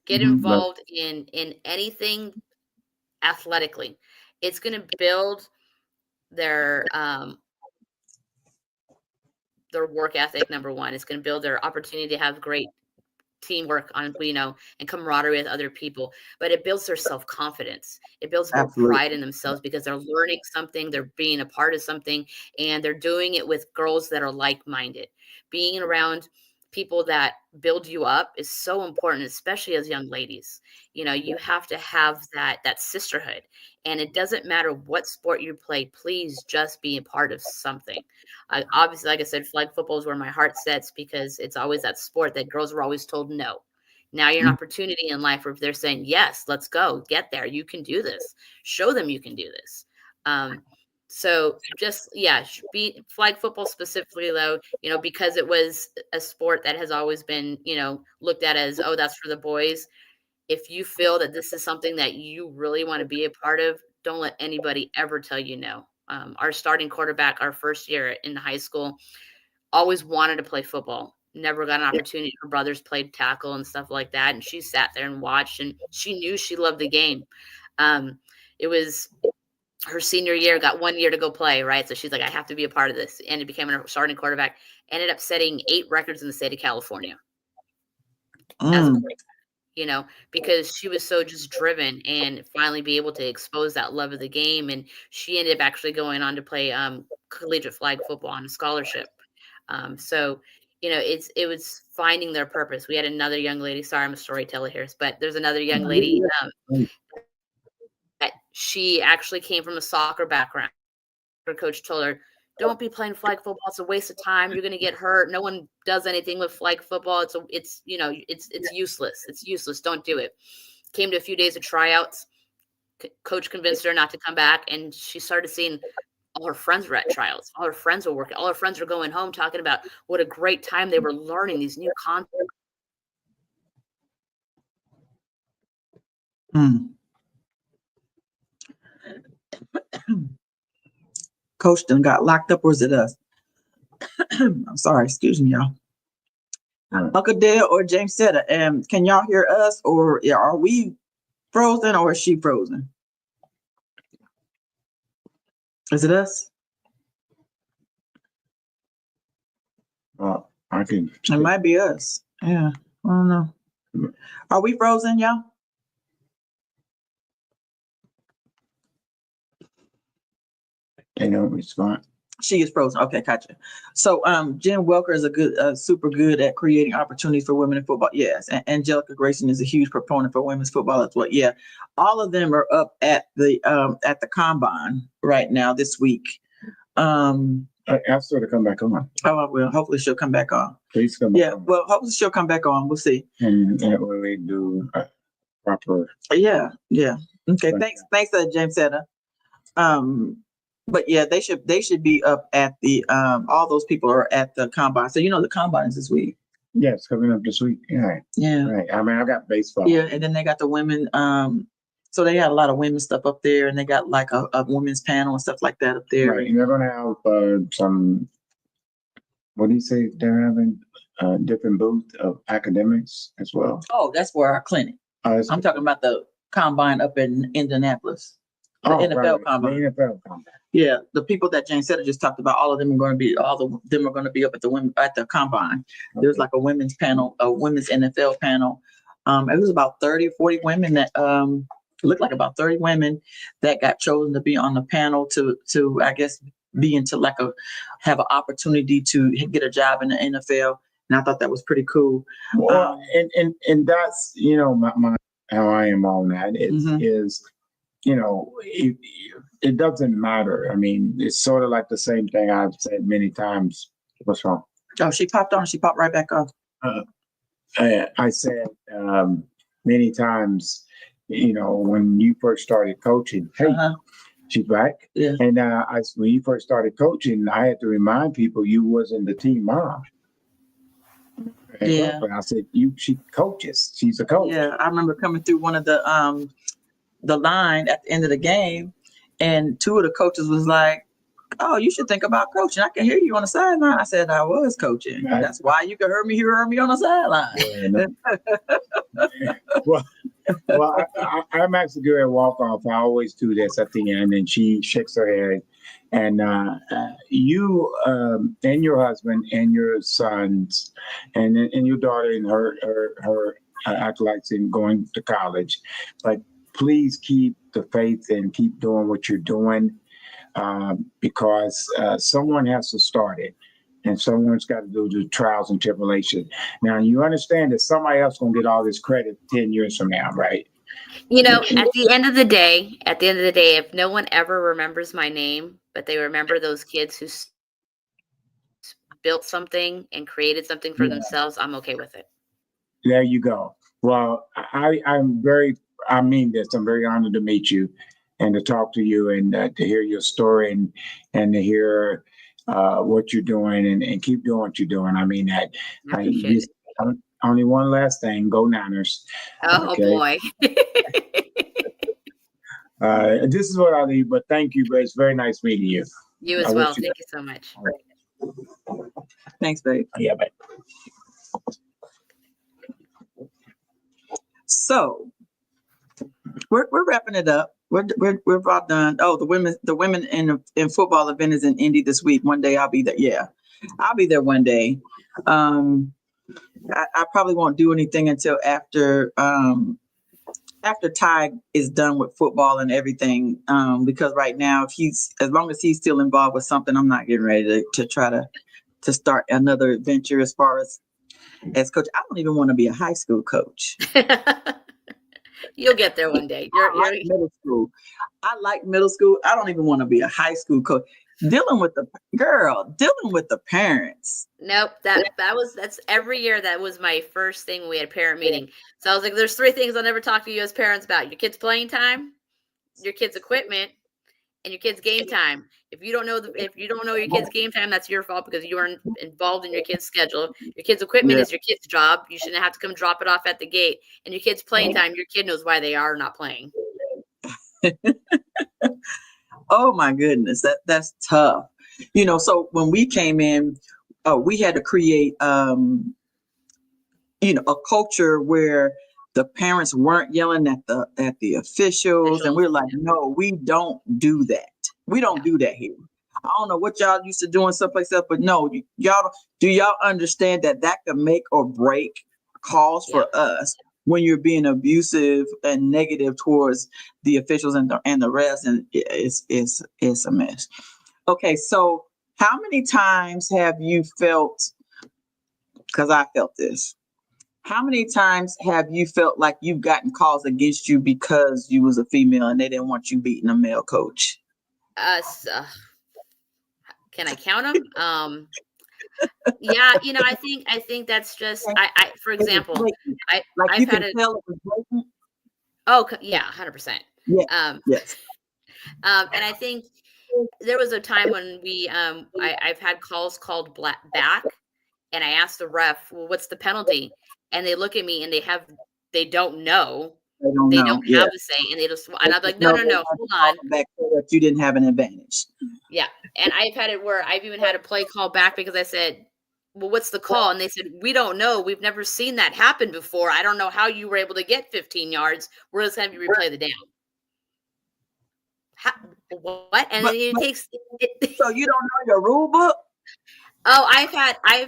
Get involved in anything athletically. It's going to build their work ethic, number one. It's going to build their opportunity to have great teamwork and camaraderie with other people, but it builds their self-confidence. It builds more pride in themselves because they're learning something, they're being a part of something, and they're doing it with girls that are like-minded. Being around people that build you up is so important, especially as young ladies. You have to have that sisterhood, and it doesn't matter what sport you play. Please just be a part of something. Obviously, like I said, flag football is where my heart sets because it's always that sport that girls were always told no. Now you're an opportunity in life where they're saying, yes, let's go, get there. You can do this. Show them you can do this. So just, be flag football specifically though, because it was a sport that has always been, looked at as, oh, that's for the boys. If you feel that this is something that you really want to be a part of, don't let anybody ever tell you no. Our starting quarterback, our first year in high school, always wanted to play football. Never got an opportunity. Her brothers played tackle and stuff like that. And she sat there and watched, and she knew she loved the game. It was her senior year, got 1 year to go play, right? So she's like, I have to be a part of this. And it became a starting quarterback. Ended up setting 8 records in the state of California. As a quarterback. Because she was so just driven and finally be able to expose that love of the game. And she ended up actually going on to play collegiate flag football on a scholarship. It was finding their purpose. We had another young lady, sorry, I'm a storyteller here, but there's another young lady that she actually came from a soccer background. Her coach told her, don't be playing flag football. It's a waste of time. You're going to get hurt. No one does anything with flag football. It's useless. It's useless. Don't do it. Came to a few days of tryouts. Coach convinced her not to come back. And she started seeing all her friends were at tryouts. All her friends were working. All her friends were going home talking about what a great time they were learning these new concepts. Hmm. Coach done got locked up, or is it us? I'm sorry, excuse me, y'all. Uncle Dale or James Setta, can y'all hear us, or are we frozen, or is she frozen? Is it us? I can. It might be us. Yeah, I don't know. Are we frozen, y'all? They don't respond. She is frozen. Okay, gotcha. So, Jen Welker is super good at creating opportunities for women in football. Yes, and Angelica Grayson is a huge proponent for women's football as well. Yeah, all of them are up at the combine right now this week. I asked her to come back on. Oh, I will. Hopefully, she'll come back on. Please come back on. Well, hopefully she'll come back on. We'll see. And that way we do proper. Yeah. Okay. Thanks, James Setta. But yeah, they should be up at the all those people are at the combine. So the combine is this week. Yeah, it's coming up this week. Yeah. Yeah. Right. I mean, I got baseball. Yeah, and then they got the women. So they got a lot of women's stuff up there, and they got like a women's panel and stuff like that up there. Right. And they're gonna have some. What do you say? They're having different booth of academics as well. Oh, that's for our clinic. I'm talking about the combine up in Indianapolis. The NFL combine. The NFL combine. Yeah, the people that Jane Setta just talked about, all of them are going to be up at the combine. Okay. There's like a women's panel, a women's NFL panel. It was about 30 or 40 women that looked like about 30 women that got chosen to be on the panel to I guess be into have an opportunity to get a job in the NFL. And I thought that was pretty cool. Well, and that's my how I am on that is it doesn't matter. I mean, it's sort of like the same thing I've said many times. What's wrong? Oh, she popped on. She popped right back off. I said many times, when you first started coaching, hey, she's back. Yeah. And when you first started coaching, I had to remind people you wasn't the team mom. Yeah. I said, she coaches. She's a coach. Yeah, I remember coming through one of the line at the end of the game, and two of the coaches was like, "Oh, you should think about coaching. I can hear you on the sideline." I said, "I was coaching. That's why you could hear me on the sideline." Yeah, well, I'm actually good at walk off. I always do this at the end, and she shakes her head. And you and your husband and your sons and your daughter and her acolytes in going to college, but please keep the faith and keep doing what you're doing, because someone has to start it, and someone's got to do the trials and tribulation. Now, you understand that somebody else gonna get all this credit 10 years from now, right? At the end of the day, if no one ever remembers my name, but they remember those kids who built something and created something for themselves, I'm okay with it. There you go. Well, I mean this. I'm very honored to meet you and to talk to you and to hear your story and to hear what you're doing and keep doing what you're doing. I mean that. Only one last thing. Go Niners. Oh, okay. Boy. This is what I leave, but thank you. It's very nice meeting you. You as well. Thank you so much. Right. Thanks, babe. Yeah, babe. So we're wrapping it up. We're about done. Oh, the women in football event is in Indy this week. One day I'll be there. Yeah, I'll be there one day. I probably won't do anything until after Ty is done with football and everything. Because right now, as long as he's still involved with something, I'm not getting ready to try to start another adventure as far as coach. I don't even want to be a high school coach. You'll get there one day. I like middle school. I don't even want to be a high school coach. Dealing with the parents. Nope. That's every year. That was my first thing when we had a parent meeting. So I was like, there's 3 things I'll never talk to you as parents about: your kids' playing time, your kids' equipment, and your kid's game time. If you don't know your kid's game time, that's your fault because you weren't involved in your kid's schedule. Your kid's equipment is your kid's job. You shouldn't have to come drop it off at the gate. And your kid's playing time, your kid knows why they are not playing. Oh my goodness, that's tough. So when we came in, we had to create a culture where the parents weren't yelling at the officials, and we're like, no, we don't do that. We don't do that here. I don't know what y'all used to doing someplace else, but no, y'all understand that could make or break calls for us when you're being abusive and negative towards the officials and the rest, and it's a mess. Okay, so how many times have you felt? Because I felt this. How many times have you felt like you've gotten calls against you because you was a female and they didn't want you beating a male coach? Can I count them? Yeah, I think that's just for example, I've had a oh yeah, 100%. Yeah. Yes. And I think there was a time when I've had calls called back, and I asked the ref, well, what's the penalty? And they look at me and they don't know. They don't have a say, and I'm like, no, hold on. Back so that you didn't have an advantage. Yeah, and I've had it where I've even had a play call back because I said, well, what's the call? And they said, we don't know. We've never seen that happen before. I don't know how you were able to get 15 yards. We're just going to replay the down. What? And then it takes. So you don't know your rule book? Oh, I've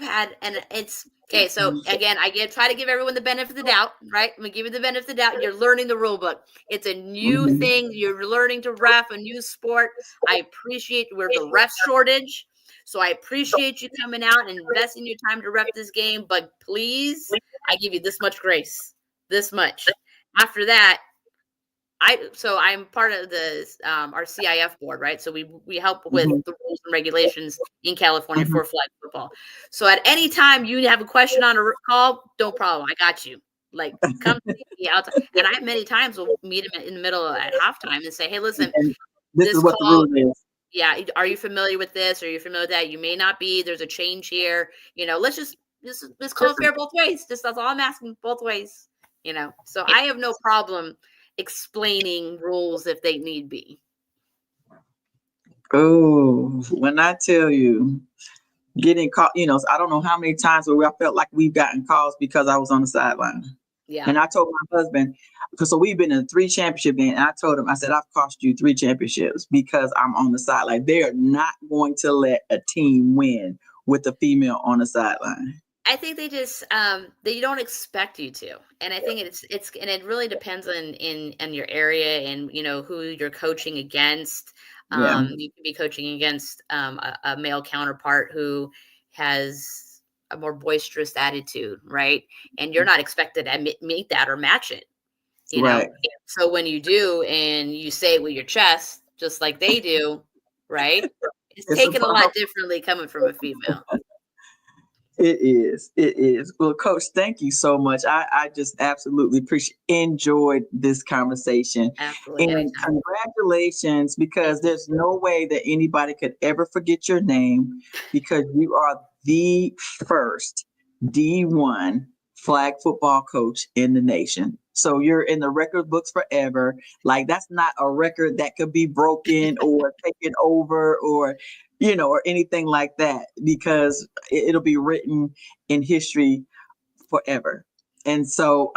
had, and it's okay. So again, try to give everyone the benefit of the doubt, right? I'm gonna give you the benefit of the doubt. You're learning the rule book. It's a new thing. You're learning to ref, a new sport. I appreciate we're the ref shortage. So I appreciate you coming out and investing your time to ref this game. But please, I give you this much grace, this much. After that, I'm part of the our CIF board, right? So we help with the rules and regulations in California for flag football. So at any time you have a question on a call, no problem, I got you. Like, come see me out. And I many times will meet them in the middle at halftime and say, hey, listen, this is what the rule is. Yeah, are you familiar with this? Are you familiar with that? You may not be. There's a change here. Let's call it fair both ways. That's all I'm asking, both ways. So I have no problem explaining rules if they need be. Oh, when I tell you, getting called, I don't know how many times where I felt like we've gotten calls because I was on the sideline. Yeah. And I told my husband, so we've been in 3 championship games, and I told him, I said, I've cost you 3 championships because I'm on the sideline. They are not going to let a team win with a female on the sideline. I think they just they don't expect you to, and I think it's and it really depends on your area and who you're coaching against. You can be coaching against a male counterpart who has a more boisterous attitude, right? And you're not expected to meet that or match it, right. So when you do and you say it with your chest, just like they do, right? It's taken a lot differently coming from a female. It is. Well, Coach, thank you so much. I just absolutely enjoyed this conversation. Absolutely. And congratulations, because there's no way that anybody could ever forget your name, because you are the first D1 flag football coach in the nation. So you're in the record books forever. Like, that's not a record that could be broken or taken over or anything like that, because it'll be written in history forever. And so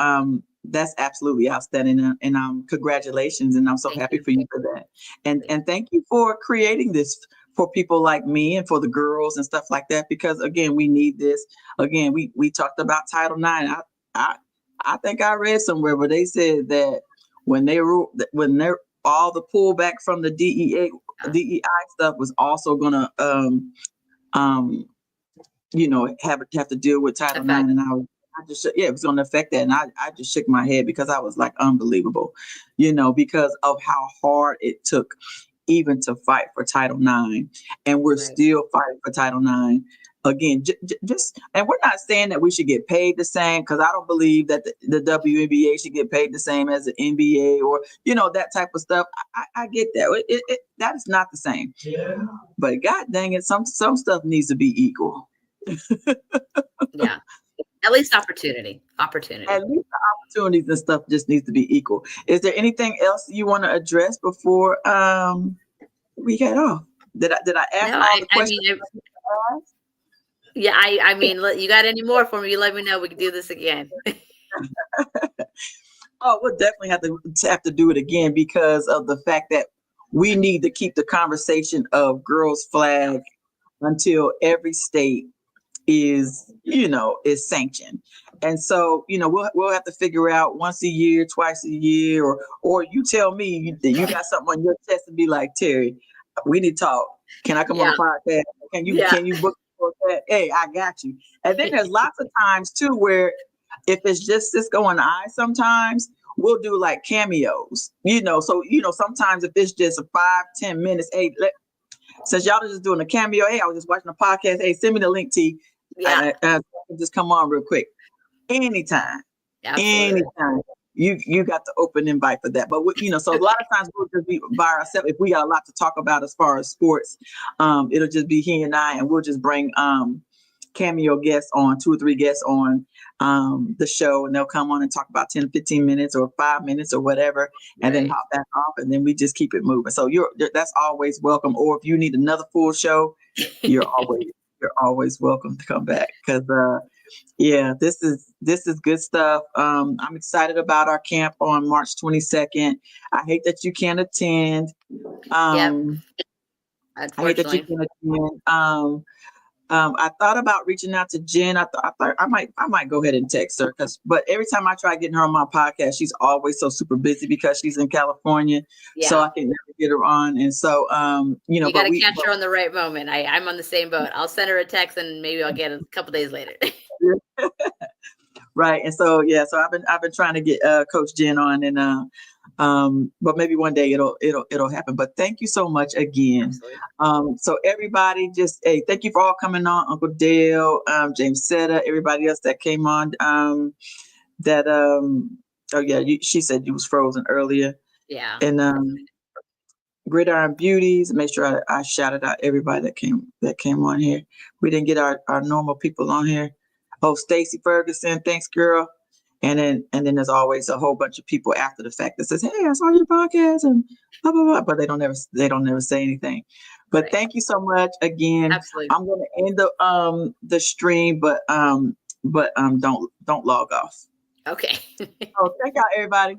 that's absolutely outstanding. And congratulations. And I'm so happy for you for that. And thank you for creating this for people like me and for the girls and stuff like that, because again, we need this. Again, we talked about Title IX. I think I read somewhere where they said that when they're all the pullback from the DEI stuff was also gonna have to deal with Title IX, and I just it was gonna affect that, and I just shook my head because I was like, unbelievable, because of how hard it took even to fight for Title IX, and we're still fighting for Title IX. again, just, and we're not saying that we should get paid the same, because I don't believe that the WNBA should get paid the same as the NBA or, that type of stuff. I get that. That is not the same. Yeah. But God dang it, some stuff needs to be equal. Yeah. At least opportunity. At least the opportunities and stuff just needs to be equal. Is there anything else you want to address before we get off? Did I ask all the questions? I mean, you got any more for me? You let me know. We can do this again. Oh, we'll definitely have to do it again, because of the fact that we need to keep the conversation of girls flag until every state is sanctioned. And so, we'll have to figure out once a year, twice a year, or you tell me you got something on your chest and be like, Terry, we need to talk. Can I come on the podcast? Can you book that? Hey, I got you. And then there's lots of times too where if it's just Cisco and I, sometimes we'll do like cameos, so sometimes if it's just 5-10 minutes, hey, since y'all are just doing a cameo, hey, I was just watching a podcast, hey, send me the link, T. I can just come on real quick. Anytime. Absolutely. Anytime. You got the open invite for that. But so a lot of times we'll just be by ourselves. If we got a lot to talk about as far as sports, it'll just be he and I, and we'll just bring cameo guests on, 2 or 3 guests on the show, and they'll come on and talk about 10 or 15 minutes or 5 minutes or whatever, and then hop back off, and then we just keep it moving. So that's always welcome. Or if you need another full show, you're always welcome to come back, because this is good stuff. I'm excited about our camp on March 22nd. I hate that you can't attend. Unfortunately. I hate that you can't attend. I thought about reaching out to Jen. I thought I might go ahead and text her, but every time I try getting her on my podcast, she's always so super busy because she's in California. Yeah. So I can never get her on. And so, you got to catch her on the right moment. I'm on the same boat. I'll send her a text and maybe I'll get it a couple days later. Right. And so, so I've been trying to get Coach Jen on, and but maybe one day it'll happen. But thank you so much again. So everybody, just thank you for all coming on. Uncle Dale, James Seta, everybody else that came on. She said you was frozen earlier. Yeah. And Gridiron Beauties. Make sure I shouted out everybody that came on here. We didn't get our normal people on here. Oh, Stacy Ferguson, thanks, girl. And then there's always a whole bunch of people after the fact that says, "Hey, I saw your podcast," and blah blah blah, but they don't never say anything. But Thank you so much again. Absolutely. I'm going to end the stream, but don't log off. Okay. So thank y'all, everybody.